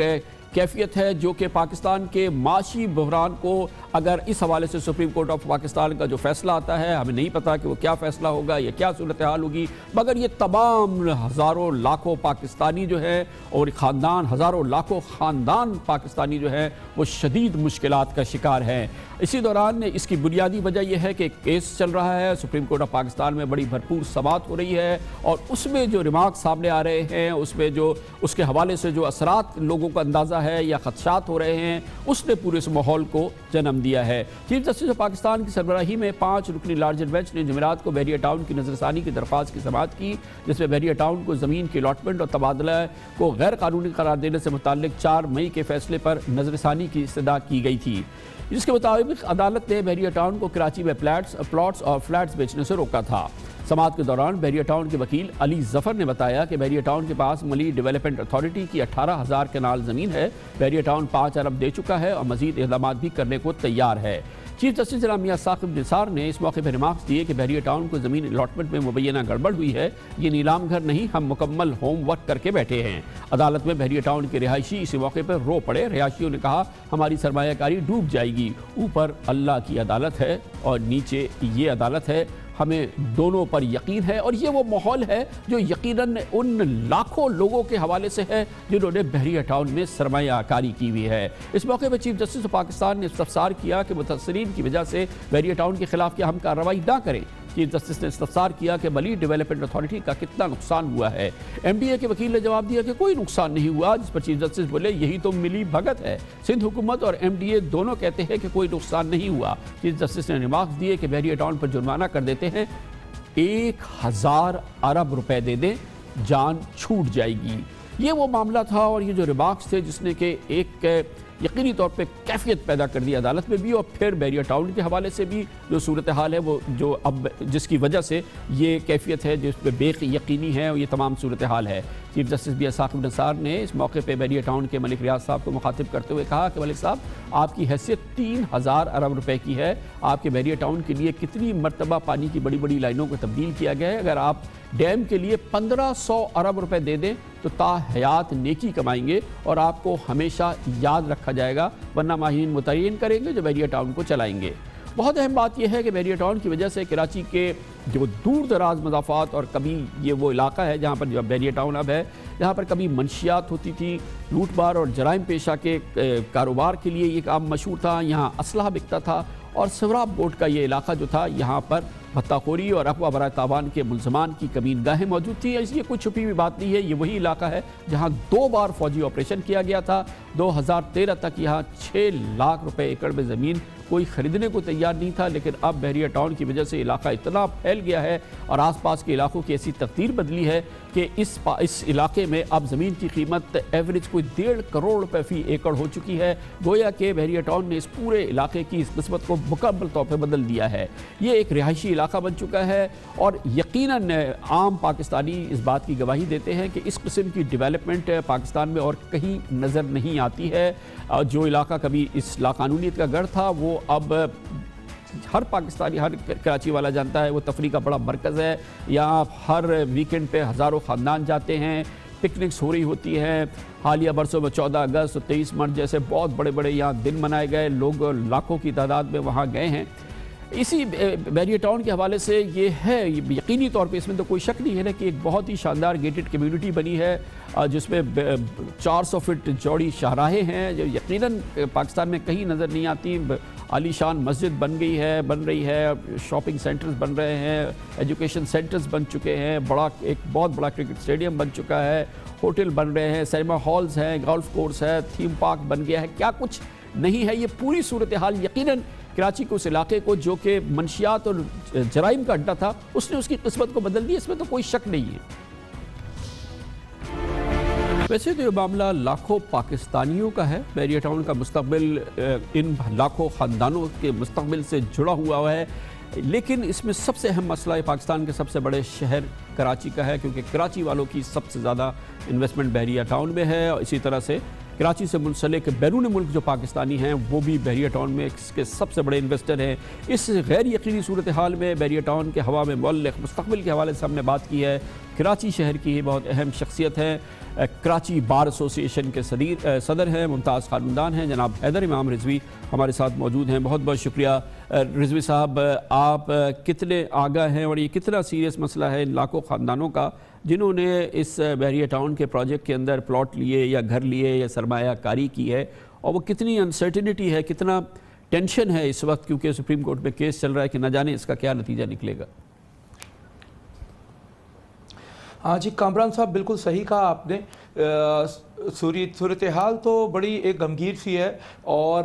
کیفیت ہے جو کہ پاکستان کے معاشی بحران کو، اگر اس حوالے سے سپریم کورٹ آف پاکستان کا جو فیصلہ آتا ہے، ہمیں نہیں پتا کہ وہ کیا فیصلہ ہوگا یا کیا صورتحال ہوگی، مگر یہ تمام ہزاروں لاکھوں پاکستانی جو ہیں اور خاندان، ہزاروں لاکھوں خاندان پاکستانی جو ہیں وہ شدید مشکلات کا شکار ہیں۔ اسی دوران اس کی بنیادی وجہ یہ ہے کہ ایک کیس چل رہا ہے سپریم کورٹ آف پاکستان میں، بڑی بھرپور سماعت ہو رہی ہے، اور اس میں جو ریمارک سامنے آ رہے ہیں، اس میں جو اس کے حوالے سے جو اثرات لوگوں کو اندازہ ہے یا خدشات ہو رہے ہیں، اس نے پورے اس ماحول کو جنم دیا ہے۔ چیف جسٹس آف پاکستان کی سربراہی میں 5 رکنی لارجر بینچ نے جمعرات کو بحریہ ٹاؤن کی نظر ثانی کی درخواست کی سماعت کی، جس میں بحریہ ٹاؤن کو زمین کی الاٹمنٹ اور تبادلہ کو غیر قانونی قرار دینے سے متعلق 4 مئی کے فیصلے پر نظر ثانی کی استدعا کی گئی تھی، جس کے مطابق عدالت نے بحریہ ٹاؤن کو کراچی میں پلاٹس اور فلیٹس بیچنے سے روکا تھا۔ سماعت کے دوران بحریہ ٹاؤن کے وکیل علی ظفر نے بتایا کہ بحریہ ٹاؤن کے پاس ملی ڈیولپمنٹ اتھارٹی کی 18,000 کنال زمین ہے۔ بحریہ ٹاؤن 5 ارب دے چکا ہے اور مزید اقدامات بھی کرنے کو تیار ہے۔ چیف جسٹس جناب میاں ثاقب نثار نے اس موقع پر ریمارکس دیے کہ بحریہ ٹاؤن کو زمین الاٹمنٹ میں مبینہ گڑبڑ ہوئی ہے، یہ نیلام گھر نہیں، ہم مکمل ہوم ورک کر کے بیٹھے ہیں۔ عدالت میں بحریہ ٹاؤن کے رہائشی اسی موقع پر رو پڑے۔ رہائشیوں نے کہا ہماری سرمایہ کاری ڈوب جائے گی، اوپر اللہ کی عدالت ہے اور نیچے یہ عدالت ہے، ہمیں دونوں پر یقین ہے، اور یہ وہ ماحول ہے جو یقیناً ان لاکھوں لوگوں کے حوالے سے ہے جنہوں نے بحریہ ٹاؤن میں سرمایہ کاری کی ہوئی ہے۔ اس موقع پر چیف جسٹس آف پاکستان نے استفسار کیا کہ متاثرین کی وجہ سے بحریہ ٹاؤن کے خلاف کیا ہم کارروائی نہ کریں۔ چیف جسٹس نے استفسار کیا کہ ملی ڈیولپمنٹ اتھارٹی کا کتنا نقصان ہوا ہے۔ ایم ڈی اے کے وکیل نے جواب دیا کہ کوئی نقصان نہیں ہوا، جس پر چیف جسٹس بولے یہی تو ملی بھگت ہے، سندھ حکومت اور ایم ڈی اے دونوں کہتے ہیں کہ کوئی نقصان نہیں ہوا۔ چیف جسٹس نے ریمارکس دیے کہ بحریہ ٹاؤن پر جرمانہ کر دیتے ہیں، 1,000 ارب روپے دے دیں، جان چھوٹ جائے گی۔ یہ وہ معاملہ تھا اور یہ جو ریمارکس تھے جس نے کہ ایک یقینی طور پہ کیفیت پیدا کر دی عدالت میں بھی، اور پھر بحریہ ٹاؤن کے حوالے سے بھی جو صورتحال ہے وہ جو اب جس کی وجہ سے یہ کیفیت ہے جس پہ بے یقینی ہے، اور یہ تمام صورتحال ہے۔ چیف جسٹس میاں ثاقب نثار نے اس موقع پہ بحریہ ٹاؤن کے ملک ریاض صاحب کو مخاطب کرتے ہوئے کہا کہ ملک صاحب آپ کی حیثیت 3,000 ارب روپے کی ہے، آپ کے بحریہ ٹاؤن کے لیے کتنی مرتبہ پانی کی بڑی بڑی لائنوں کو تبدیل کیا گیا ہے، اگر آپ ڈیم کے لیے 1,500 ارب روپے دے دیں تو تا حیات نیکی کمائیں گے اور آپ کو ہمیشہ یاد رکھا جائے گا، ورنہ ماہرین متعین کریں گے جو بحریہ ٹاؤن کو چلائیں گے۔ بہت اہم بات یہ ہے کہ بحریہ ٹاؤن کی وجہ سے کراچی کے جو دور دراز مضافات، اور کبھی یہ وہ علاقہ ہے جہاں پر بحریہ ٹاؤن اب ہے، جہاں پر کبھی منشیات ہوتی تھی، لوٹ مار اور جرائم پیشہ کے کاروبار کے لیے یہ کام مشہور تھا، یہاں اسلحہ بکتا تھا، اور سوراب بورڈ کا یہ علاقہ جو تھا یہاں پر بھتہ خوری اور اغوا برائے تاوان کے ملزمان کی کمین گاہیں موجود تھیں۔ اس لیے کوئی چھپی ہوئی بات نہیں ہے، یہ وہی علاقہ ہے جہاں 2 بار فوجی آپریشن کیا گیا تھا۔ 2013 تک یہاں 6 لاکھ روپے ایکڑ میں زمین کوئی خریدنے کو تیار نہیں تھا، لیکن اب بحریہ ٹاؤن کی وجہ سے علاقہ اتنا پھیل گیا ہے اور آس پاس کے علاقوں کی ایسی تقدیر بدلی ہے کہ اس علاقے میں اب زمین کی قیمت ایوریج کوئی 1.5 کروڑ روپے فی ایکڑ ہو چکی ہے۔ گویا کہ بحریہ ٹاؤن نے اس پورے علاقے کی اس نسبت کو مکمل طور پہ بدل دیا ہے، یہ ایک رہائشی علاقہ بن چکا ہے، اور یقیناً عام پاکستانی اس بات کی گواہی دیتے ہیں کہ اس قسم کی ڈیولپمنٹ پاکستان میں اور کہیں نظر نہیں آتی ہے۔ جو علاقہ کبھی اس لاقانونیت کا گڑھ تھا وہ اب ہر پاکستانی، ہر کراچی والا جانتا ہے وہ تفریح کا بڑا مرکز ہے، یہاں ہر ویکنڈ پہ ہزاروں خاندان جاتے ہیں، پکنکس ہو رہی ہوتی ہیں۔ حالیہ برسوں میں 14 اگست اور 23 مارچ جیسے بہت بڑے بڑے یہاں دن منائے گئے، لوگ لاکھوں کی تعداد میں وہاں گئے ہیں۔ اسی بحریہ ٹاؤن کے حوالے سے یہ ہے یقینی طور پہ، اس میں تو کوئی شک نہیں ہے نا، کہ ایک بہت ہی شاندار گیٹڈ کمیونٹی بنی ہے جس میں 400 فٹ چوڑی شاہراہیں ہیں جو یقیناً پاکستان میں کہیں نظر نہیں آتی۔ عالیشان مسجد بن رہی ہے، شاپنگ سینٹرز بن رہے ہیں، ایجوکیشن سینٹرز بن چکے ہیں، ایک بہت بڑا کرکٹ اسٹیڈیم بن چکا ہے، ہوٹل بن رہے ہیں، سینما ہالز ہیں، گولف کورس ہے، تھیم پارک بن گیا ہے، کیا کچھ نہیں ہے؟ یہ پوری صورتحال یقیناً کراچی کو، اس علاقے کو جو کہ منشیات اور جرائم کا اڈہ تھا، اس نے اس کی قسمت کو بدل دی، اس میں تو کوئی شک نہیں ہے۔ ویسے تو یہ معاملہ لاکھوں پاکستانیوں کا ہے، بحریہ ٹاؤن کا مستقبل ان لاکھوں خاندانوں کے مستقبل سے جڑا ہوا ہے، لیکن اس میں سب سے اہم مسئلہ پاکستان کے سب سے بڑے شہر کراچی کا ہے، کیونکہ کراچی والوں کی سب سے زیادہ انویسٹمنٹ بحریہ ٹاؤن میں ہے، اور اسی طرح سے کراچی سے منسلک بیرون ملک جو پاکستانی ہیں وہ بھی بحریہ ٹاؤن میں اس کے سب سے بڑے انویسٹر ہیں۔ اس غیر یقینی صورتحال میں بحریہ ٹاؤن کے ہوا میں معلق مستقبل کے حوالے سے ہم نے بات کی ہے۔ کراچی شہر کی بہت اہم شخصیت ہے، کراچی بار ایسوسی ایشن کے صدر ہیں، ممتاز خاندان ہیں، جناب حیدر امام رضوی ہمارے ساتھ موجود ہیں۔ بہت بہت شکریہ رضوی صاحب، آپ کتنے آگاہ ہیں اور یہ کتنا سیریس مسئلہ ہے ان لاکھوں خاندانوں کا جنہوں نے اس بحریہ ٹاؤن کے پروجیکٹ کے اندر پلاٹ لیے یا گھر لیے یا سرمایہ کاری کی ہے، اور وہ کتنی انسرٹنٹی ہے، کتنا ٹینشن ہے اس وقت، کیونکہ سپریم کورٹ میں کیس چل رہا ہے کہ نہ جانے اس کا کیا نتیجہ نکلے گا۔
ہاں جی کامران صاحب، بالکل صحیح کہا آپ نے۔ صورتحال تو بڑی ایک غمگیر سی ہے، اور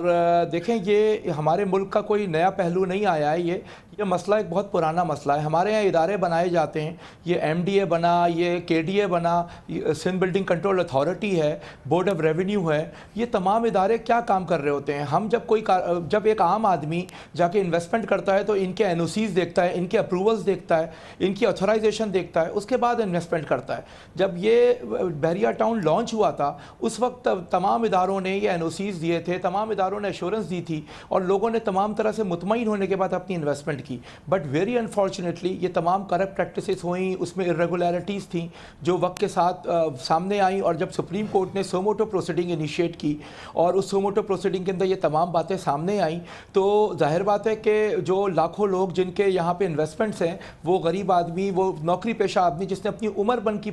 دیکھیں یہ ہمارے ملک کا کوئی نیا پہلو نہیں آیا ہے، یہ مسئلہ ایک بہت پرانا مسئلہ ہے۔ ہمارے یہاں ادارے بنائے جاتے ہیں، یہ ایم ڈی اے بنا، یہ کے ڈی اے بنا، سندھ بلڈنگ کنٹرول اتھارٹی ہے، بورڈ آف ریونیو ہے، یہ تمام ادارے کیا کام کر رہے ہوتے ہیں؟ ہم جب ایک عام آدمی جا کے انویسٹمنٹ کرتا ہے تو ان کے این او سیز دیکھتا ہے، ان کے اپروولز دیکھتا ہے، ان کی اتھورائزیشن دیکھتا ہے، اس کے بعد انویسٹمنٹ کرتا ہے۔ جب یہ بحریہ ٹاؤن لانچ ہوا تھا اس وقت تمام اداروں نے یہ این او سیز دیے تھے، تمام اداروں نے ایشورنس دی تھی، اور لوگوں نے تمام طرح سے مطمئن ہونے کے بعد اپنی انویسٹمنٹ کی۔ بٹ ویری انفارچونیٹلی یہ تمام کرپٹ پریکٹسز ہوئیں، اس میں irregularities تھیں جو وقت کے ساتھ سامنے آئیں، اور جب سپریم کورٹ نے سوموٹو پروسیڈنگ انیشیٹ کی اور اس سوموٹو پروسیڈنگ کے اندر یہ تمام باتیں سامنے آئیں، تو ظاہر بات ہے کہ جو لاکھوں لوگ جن کے یہاں پہ انویسٹمنٹس ہیں، وہ غریب آدمی، وہ نوکری پیشہ آدمی جس نے اپنی عمر بھر کی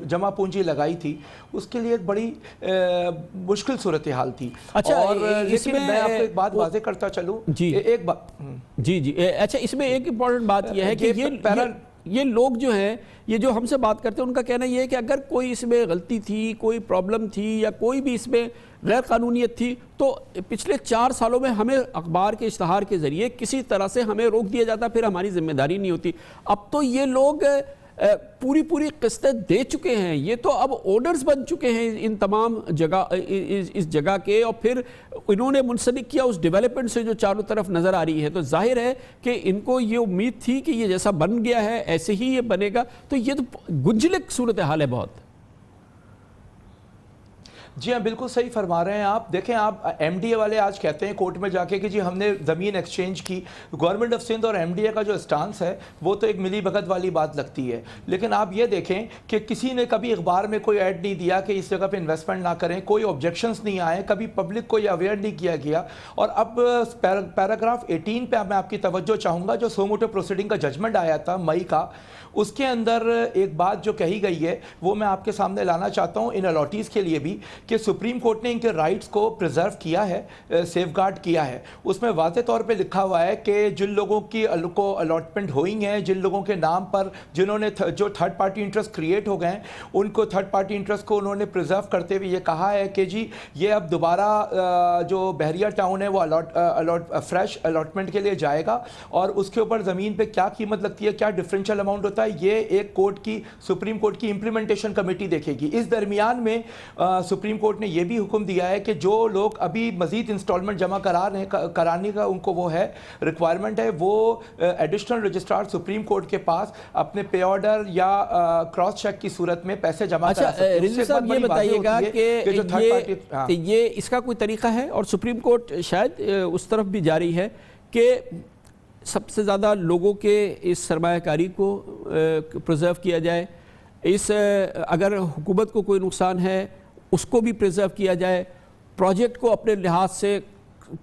جمع پونجی لگائی تھی، اس کے لیے بڑی مشکل صورتحال تھی۔
اچھا،
اور لیکن میں آپ کو ایک بات واضح کرتا چلوں، ایک بات
اچھا، اس میں ایک امپورٹنٹ بات یہ ہے کہ یہ لوگ جو ہیں، یہ جو ہم سے بات کرتے ہیں، ان کا کہنا یہ ہے کہ اگر کوئی اس میں غلطی تھی، کوئی پرابلم تھی، یا کوئی بھی اس میں غیر قانونیت تھی، تو پچھلے 4 سالوں میں ہمیں اخبار کے اشتہار کے ذریعے کسی طرح سے ہمیں روک دیا جاتا، پھر ہماری ذمہ داری نہیں ہوتی۔ اب تو یہ لوگ پوری قسطیں دے چکے ہیں، یہ تو اب آرڈرز بن چکے ہیں ان تمام جگہ، اس جگہ کے، اور پھر انہوں نے منسلک کیا اس ڈیولپمنٹ سے جو چاروں طرف نظر آ رہی ہے، تو ظاہر ہے کہ ان کو یہ امید تھی کہ یہ جیسا بن گیا ہے ایسے ہی یہ بنے گا، تو یہ تو گنجلک صورتحال ہے بہت۔
جی ہاں، بالکل صحیح فرما رہے ہیں آپ۔ دیکھیں، آپ ایم ڈی اے والے آج کہتے ہیں کورٹ میں جا کے کہ جی ہم نے زمین ایکسچینج کی۔ گورنمنٹ آف سندھ اور ایم ڈی اے کا جو اسٹانس ہے وہ تو ایک ملی بھگت والی بات لگتی ہے، لیکن آپ یہ دیکھیں کہ کسی نے کبھی اخبار میں کوئی ایڈ نہیں دیا کہ اس جگہ پہ انویسٹمنٹ نہ کریں، کوئی آبجیکشنز نہیں آئے، کبھی پبلک کو یہ اویئر نہیں کیا گیا۔ اور اب پیراگراف 18 پہ میں آپ کی توجہ چاہوں گا، جو سوموٹو پروسیڈنگ کا ججمنٹ آیا تھا مئی کا، اس کے اندر ایک بات جو کہی گئی ہے وہ میں آپ کے سامنے لانا چاہتا ہوں ان الاٹیز کے لیے بھی، کہ سپریم کورٹ نے ان کے رائٹس کو پریزرو کیا ہے، سیف گارڈ کیا ہے۔ اس میں واضح طور پہ لکھا ہوا ہے کہ جن لوگوں کی کو الاٹمنٹ ہوئی ہیں، جن لوگوں کے نام پر جنہوں نے جو تھرڈ پارٹی انٹرسٹ کریٹ ہو گئے ہیں، ان کو تھرڈ پارٹی انٹرسٹ کو انہوں نے پریزرو کرتے ہوئے یہ کہا ہے کہ جی یہ اب دوبارہ جو بحریہ ٹاؤن ہے وہ فریش الاٹمنٹ کے لیے جائے گا، اور اس کے اوپر زمین پہ کیا قیمت لگتی ہے، کیا ڈفرینشیل اماؤنٹ ہوتا ہے، یہ ایک سپریم کورٹ کی امپلیمنٹیشن کمیٹی دیکھے گی۔ اس درمیان میں سپریم کورٹ نے یہ بھی حکم دیا ہے کہ جو لوگ ابھی مزید انسٹالمنٹ جمع کرانے کا ان کو وہ ہے ریکوائرمنٹ ہے، وہ ایڈیشنل رجسٹرار سپریم کورٹ کے پاس اپنے پے آرڈر یا کراس چیک کی صورت میں پیسے جمع کرا سکتے ہیں۔
رضوی صاحب، یہ بتائیے گا کہ یہ اس کا کوئی طریقہ ہے، اور سپریم کورٹ شاید اس طرف بھی جاری ہے کہ سب سے زیادہ لوگوں کے اس سرمایہ کاری کو پریزرو کیا جائے، اگر حکومت کو کوئی نقصان ہے اس کو بھی پریزرو کیا جائے، پروجیکٹ کو اپنے لحاظ سے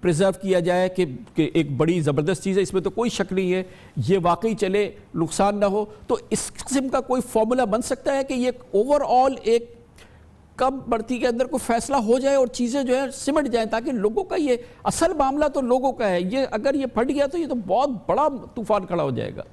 پریزرو کیا جائے کہ ایک بڑی زبردست چیز ہے، اس میں تو کوئی شک نہیں ہے، یہ واقعی چلے، نقصان نہ ہو۔ تو اس قسم کا کوئی فارمولا بن سکتا ہے کہ یہ اوور آل ایک کم بڑھتی کے اندر کوئی فیصلہ ہو جائے اور چیزیں جو ہے سمٹ جائیں، تاکہ لوگوں کا یہ اصل معاملہ تو لوگوں کا ہے، یہ اگر یہ پھٹ گیا تو یہ تو بہت بڑا طوفان کھڑا ہو جائے گا۔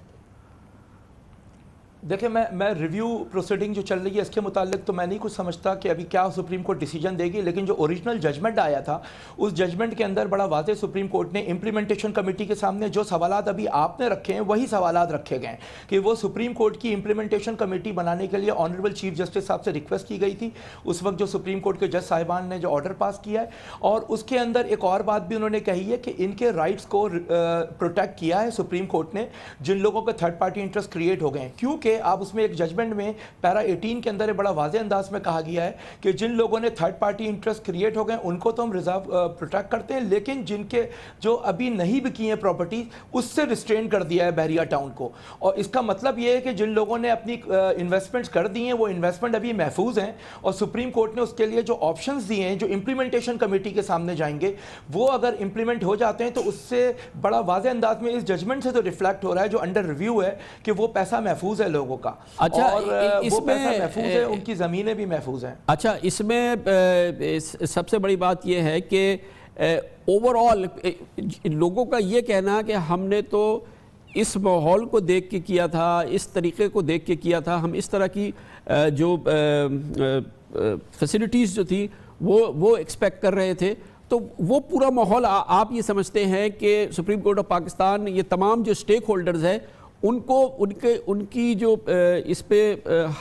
دیکھیں میں ریویو پروسیڈنگ جو چل رہی ہے اس کے متعلق تو میں نہیں کچھ سمجھتا کہ ابھی کیا سپریم کورٹ ڈیسیجن دے گی، لیکن جو اوریجنل ججمنٹ آیا تھا اس ججمنٹ کے اندر بڑا واضح سپریم کورٹ نے امپلیمنٹیشن کمیٹی کے سامنے جو سوالات ابھی آپ نے رکھے ہیں وہی سوالات رکھے گئے ہیں کہ وہ سپریم کورٹ کی امپلیمنٹیشن کمیٹی بنانے کے لیے آنریبل چیف جسٹس صاحب سے ریکویسٹ کی گئی تھی اس وقت جو سپریم کورٹ کے جج صاحبان نے جو آرڈر پاس کیا ہے، اور اس کے اندر ایک اور بات بھی انہوں نے کہی ہے کہ ان کے رائٹس کو پروٹیکٹ کیا ہے سپریم کورٹ نے جن لوگوں کے تھرڈ پارٹی انٹرسٹ کریٹ ہو گئے ہیں، کیونکہ آپ اس میں ایک ججمنٹ میں پیرا 18 کے اندر بڑا واضح انداز میں کہا گیا ہے کہ جن لوگوں نے تھرڈ پارٹی انٹرسٹ کریٹ ہو گئے ان کو تو ہم ریزرو پروٹیکٹ کرتے ہیں، لیکن جن کے جو ابھی نہیں بکی ہیں پراپرٹیز اس سے ریسٹرین کر دیا ہے بحریہ ٹاؤن کو، اور اس کا مطلب یہ ہے کہ جن لوگوں نے اپنی انویسٹمنٹس کر دی ہیں وہ انویسٹمنٹ ابھی محفوظ ہیں، اور سپریم کورٹ نے اس کے لیے جو آپشنز دیے ہیں جو امپلیمنٹیشن کمیٹی کے سامنے جائیں گے وہ اگر امپلیمنٹ ہو جاتے ہیں تو اس سے بڑا واضح انداز میں اس ججمنٹ سے تو ریفلیکٹ ہو رہا ہے جو انڈر ریویو ہے کہ وہ پیسہ محفوظ ہے لوگوں کا،
اچھا
اور وہ پیسہ محفوظ ہے، ان کی زمینیں بھی محفوظ ہیں۔
اچھا اس میں سب سے بڑی بات یہ ہے کہ اوورآل لوگوں کا یہ کہنا کہ ہم نے تو اس ماحول کو دیکھ کے کیا تھا، اس طریقے کو دیکھ کے کیا تھا، ہم اس طرح کی جو فیسلٹیز جو تھی وہ ایکسپیکٹ کر رہے تھے، تو وہ پورا ماحول آپ یہ سمجھتے ہیں کہ سپریم کورٹ آف پاکستان یہ تمام جو سٹیک ہولڈرز ہیں ان کو ان کی جو اس پہ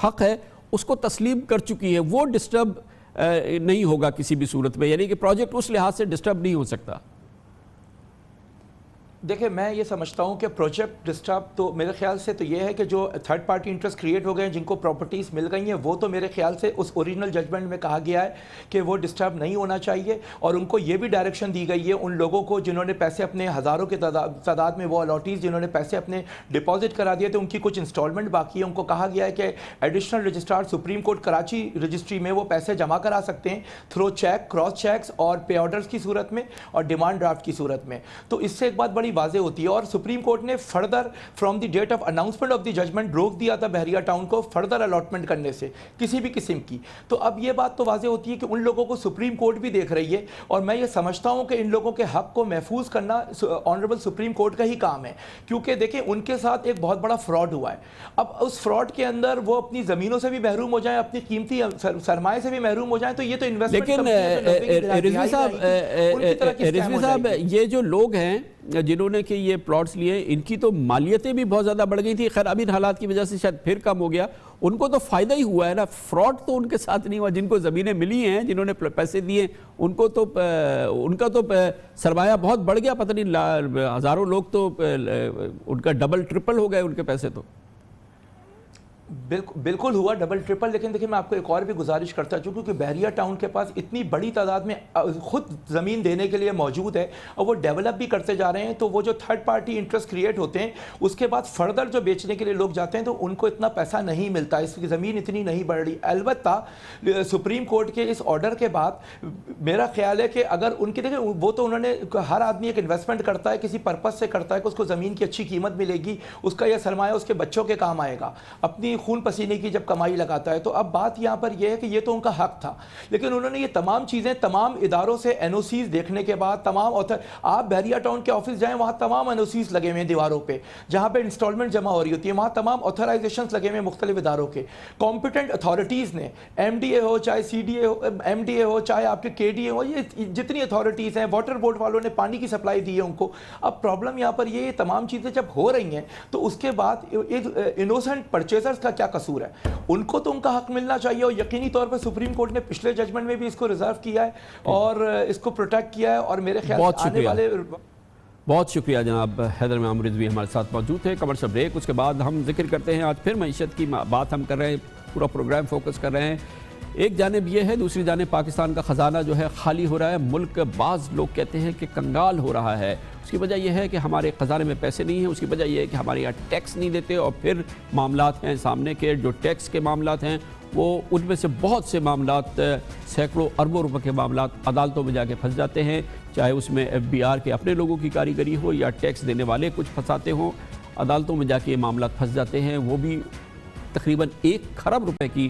حق ہے اس کو تسلیم کر چکی ہے، وہ ڈسٹرب نہیں ہوگا کسی بھی صورت میں، یعنی کہ پروجیکٹ اس لحاظ سے ڈسٹرب نہیں ہو سکتا؟
دیکھیں میں یہ سمجھتا ہوں کہ پروجیکٹ ڈسٹرب تو میرے خیال سے تو یہ ہے کہ جو تھرڈ پارٹی انٹرسٹ کریٹ ہو گئے ہیں جن کو پراپرٹیز مل گئی ہیں وہ تو میرے خیال سے اس اوریجنل ججمنٹ میں کہا گیا ہے کہ وہ ڈسٹرب نہیں ہونا چاہیے، اور ان کو یہ بھی ڈائریکشن دی گئی ہے ان لوگوں کو جنہوں نے پیسے اپنے ہزاروں کے تعداد میں وہ الاٹیز جنہوں نے پیسے اپنے ڈپازٹ کرا دیے تھے ان کی کچھ انسٹالمنٹ باقی ہے، ان کو کہا گیا ہے کہ additional registrar supreme court Karachi registry میں وہ پیسے جمع کرا سکتے ہیں تھرو چیک، کراس چیکس اور پے آرڈرز کی صورت میں اور ڈیمانڈ ڈرافٹ کی صورت میں، تو اس سے ایک بات بڑی واضح ہوتی ہے، اور سپریم کورٹ نے further from the date of announcement of the judgement روک دیا تھا بحریہ ٹاؤن کو فردر الاٹمنٹ کرنے سے کسی بھی قسم کی، تو اب یہ بات تو واضح ہوتی ہے کہ ان لوگوں کو سپریم کورٹ بھی دیکھ رہی ہے، اور میں یہ سمجھتا ہوں کہ ان لوگوں کے حق کو محفوظ کرنا آنریبل سپریم کورٹ کا ہی کام ہے، کیونکہ دیکھیں ان کے ساتھ ایک بہت بڑا فراڈ ہوا ہے، اب اس فراڈ کے اندر وہ اپنی زمینوں سے بھی محروم ہو جائیں، اپنی قیمتی سرمایے سے بھی محروم ہو جائیں، تو یہ تو انویسٹمنٹ،
لیکن رضوی صاحب یہ جو لوگ ہیں جنہوں نے کہ یہ پلاٹس لیے ان کی تو مالیتیں بھی بہت زیادہ بڑھ گئی تھی، خیر اب ان حالات کی وجہ سے شاید پھر کم ہو گیا، ان کو تو فائدہ ہی ہوا ہے نا، فراڈ تو ان کے ساتھ نہیں ہوا، جن کو زمینیں ملی ہیں جنہوں نے پیسے دیے ان کو تو ان کا تو سرمایہ بہت بڑھ گیا، پتہ نہیں ہزاروں لوگ تو ان کا ڈبل ٹرپل ہو گئے ان کے پیسے تو۔
بالکل ہوا ڈبل ٹرپل، لیکن دیکھیں میں آپ کو ایک اور بھی گزارش کرتا چوں کہ بحریہ ٹاؤن کے پاس اتنی بڑی تعداد میں خود زمین دینے کے لیے موجود ہے اور وہ ڈیولپ بھی کرتے جا رہے ہیں، تو وہ جو تھرڈ پارٹی انٹرسٹ کریٹ ہوتے ہیں اس کے بعد فردر جو بیچنے کے لیے لوگ جاتے ہیں تو ان کو اتنا پیسہ نہیں ملتا، اس کی زمین اتنی نہیں بڑھ رہی۔ البتہ سپریم کورٹ کے اس آرڈر کے بعد میرا خیال ہے کہ اگر ان کی دیکھیں وہ تو انہوں نے ہر آدمی ایک انویسٹمنٹ کرتا ہے کسی پرپس سے کرتا ہے کہ اس کو زمین کی اچھی قیمت ملے گی، اس کا یہ سرمایہ اس کے بچوں کے کام آئے گا، اپنی خون پسینے کی جب کمائی لگاتا ہے، تو اب بات یہاں پر یہ ہے کہ یہ تو ان کا حق تھا، لیکن انہوں نے یہ تمام چیزیں تمام اداروں سے این او سیز دیکھنے کے بعد تمام آپ بحریہ ٹاؤن کے آفس جائیں وہاں تمام این او سیز لگے ہوئے ہیں دیواروں پہ جہاں پہ انسٹالمنٹ جمع ہو رہی ہوتی ہے، وہاں تمام آتھرائزیشنز لگے ہوئے ہیں مختلف اداروں کے، کمپیٹنٹ اتھارٹیز نے ایم ڈی اے ہو چاہے سی ڈی اے ہو، ایم ڈی اے ہو چاہے آپ کے کے ڈی اے ہو، یہ جتنی اتھارٹیز ہیں، واٹر بورڈ والوں نے پانی کی سپلائی دی ہے ان کو۔ اب پرابلم یہاں پر یہ تمام چیزیں جب ہو رہی ہیں تو اس کے بعد انوسنٹ پرچیزرز کا کیا قصور ہے، ان کو تو ان کا حق ملنا چاہیے، اور یقینی طور پر سپریم کورٹ نے پچھلے ججمنٹ میں بھی اس کو ریزرو کیا ہے اور اس کو پروٹیکٹ کیا ہے، اور میرے خیال سے آنے والے
بہت شکریہ جناب حیدر امام رضوی ہمارے ساتھ موجود تھے۔ کمرشل بریک، اس کے بعد ہم ذکر کرتے ہیں، آج پھر معیشت کی بات ہم کر رہے ہیں، پورا پروگرام فوکس کر رہے ہیں۔ ایک جانب یہ ہے، دوسری جانب پاکستان کا خزانہ جو ہے خالی ہو رہا ہے، ملک بعض لوگ کہتے ہیں کہ کنگال ہو رہا ہے، اس کی وجہ یہ ہے کہ ہمارے خزانے میں پیسے نہیں ہیں، اس کی وجہ یہ ہے کہ ہمارے یہاں ٹیکس نہیں دیتے، اور پھر معاملات ہیں سامنے کے جو ٹیکس کے معاملات ہیں وہ ان میں سے بہت سے معاملات سینکڑوں اربوں روپے کے معاملات عدالتوں میں جا کے پھنس جاتے ہیں، چاہے اس میں ایف بی آر کے اپنے لوگوں کی کاریگری ہو یا ٹیکس دینے والے کچھ پھنساتے ہوں، عدالتوں میں جا کے یہ معاملات پھنس جاتے ہیں، وہ بھی تقریباً 1 کھرب روپے کی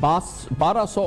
1200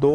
2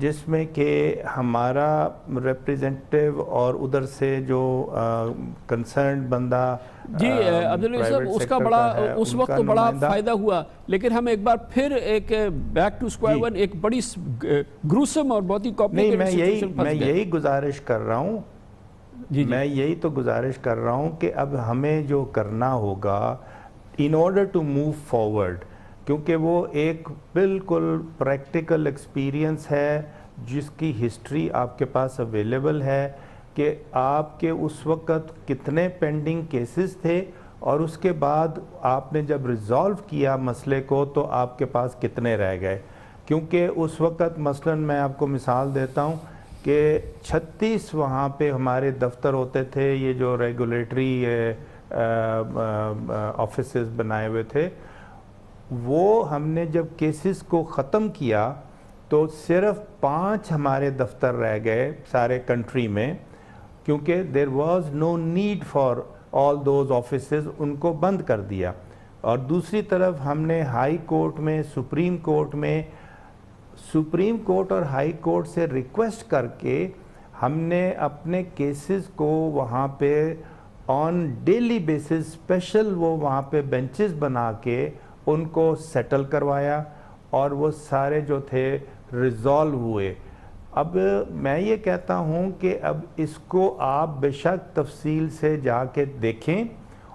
جس میں کہ ہمارا ریپریزنٹیو اور ادھر سے جو کنسرنڈ بندہ
جی عبداللہ صاحب اس کا بڑا اس وقت تو بڑا فائدہ ہوا، لیکن ہم ایک بار پھر ایک بیک ٹو اسکوائر ون ایک بڑی گروسم اور بہت ہی کمپلیکیٹڈ سچویشن پھنس گئے۔
میں یہی گزارش کر رہا ہوں، میں یہی تو گزارش کر رہا ہوں کہ اب ہمیں جو کرنا ہوگا in order to move forward, کیونکہ وہ ایک بالکل پریکٹیکل ایکسپیرینس ہے جس کی ہسٹری آپ کے پاس اویلیبل ہے کہ آپ کے اس وقت کتنے پینڈنگ کیسز تھے اور اس کے بعد آپ نے جب ریزالو کیا مسئلے کو تو آپ کے پاس کتنے رہ گئے۔ کیونکہ اس وقت مثلا میں آپ کو مثال دیتا ہوں کہ 36 وہاں پہ ہمارے دفتر ہوتے تھے، یہ جو ریگولیٹری آفیسز بنائے ہوئے تھے، وہ ہم نے جب کیسز کو ختم کیا تو صرف 5 ہمارے دفتر رہ گئے سارے کنٹری میں، کیونکہ there was no need for all those offices, ان کو بند کر دیا۔ اور دوسری طرف ہم نے ہائی کورٹ میں، سپریم کورٹ اور ہائی کورٹ سے ریکویسٹ کر کے ہم نے اپنے کیسز کو وہاں پہ آن ڈیلی بیسس اسپیشل وہ وہاں پہ بینچز بنا کے ان کو سیٹل کروایا اور وہ سارے جو تھے ریزالو ہوئے۔ اب میں یہ کہتا ہوں کہ اب اس کو آپ بے شک تفصیل سے جا کے دیکھیں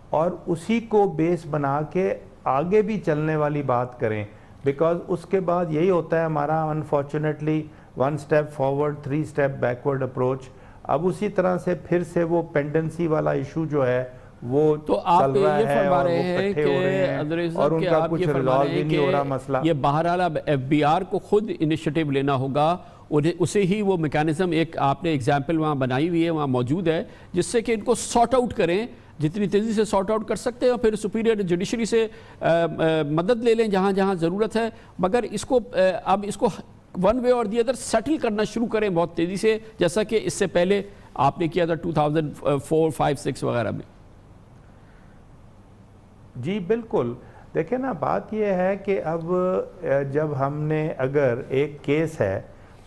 اور اسی کو بیس بنا کے آگے بھی چلنے والی بات کریں، بیکاز اس کے بعد یہی ہوتا ہے ہمارا unfortunately 1 step forward 3 step backward approach. اب اسی طرح سے پھر سے وہ پینڈنسی والا ایشو جو ہے وہ
تو آپ یہ فرما رہے ہیں کہ
اور ان کا کچھ ریزالو بھی نہیں ہو رہا مسئلہ۔
یہ بہرحال اب ایف بی آر کو خود انیشیٹو لینا ہوگا، اسے ہی وہ میکانزم ایک آپ نے ایگزامپل وہاں بنائی ہوئی ہے، وہاں موجود ہے، جس سے کہ ان کو سارٹ آؤٹ کریں جتنی تیزی سے سارٹ آؤٹ کر سکتے ہیں، اور پھر سپیریئر جوڈیشری سے مدد لے لیں جہاں جہاں ضرورت ہے، مگر اس کو اب اس کو ون وے اور دی ادر سیٹل کرنا شروع کریں بہت تیزی سے، جیسا کہ اس سے پہلے آپ نے کیا تھا 2004 5 6 وغیرہ میں۔
جی بالکل، دیکھیں نا بات یہ ہے کہ اب جب ہم نے اگر ایک کیس ہے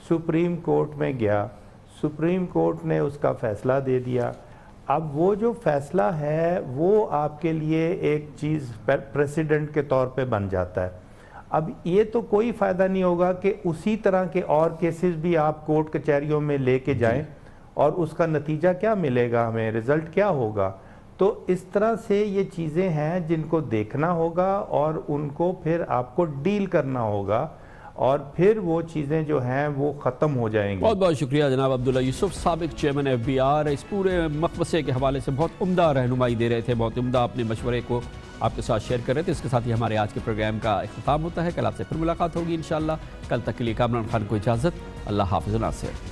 سپریم کورٹ میں گیا، سپریم کورٹ نے اس کا فیصلہ دے دیا، اب وہ جو فیصلہ ہے وہ آپ کے لیے ایک چیز پریسیڈنٹ کے طور پہ بن جاتا ہے۔ اب یہ تو کوئی فائدہ نہیں ہوگا کہ اسی طرح کے اور کیسز بھی آپ کورٹ کچہریوں میں لے کے جائیں اور اس کا نتیجہ کیا ملے گا، ہمیں رزلٹ کیا ہوگا۔ تو اس طرح سے یہ چیزیں ہیں جن کو دیکھنا ہوگا اور ان کو پھر آپ کو ڈیل کرنا ہوگا، اور پھر وہ چیزیں جو ہیں وہ ختم ہو جائیں گی۔
بہت بہت شکریہ جناب عبداللہ یوسف، سابق چیئرمین ایف بی آر، اس پورے مقبضے کے حوالے سے بہت عمدہ رہنمائی دے رہے تھے، بہت عمدہ اپنے مشورے کو آپ کے ساتھ شیئر کر رہے تھے۔ اس کے ساتھ ہی ہمارے آج کے پروگرام کا اختتام ہوتا ہے، کل آپ سے پھر ملاقات ہوگی انشاءاللہ۔ کل تک کے لیے کامران خان کو اجازت، اللہ حافظ و ناصر۔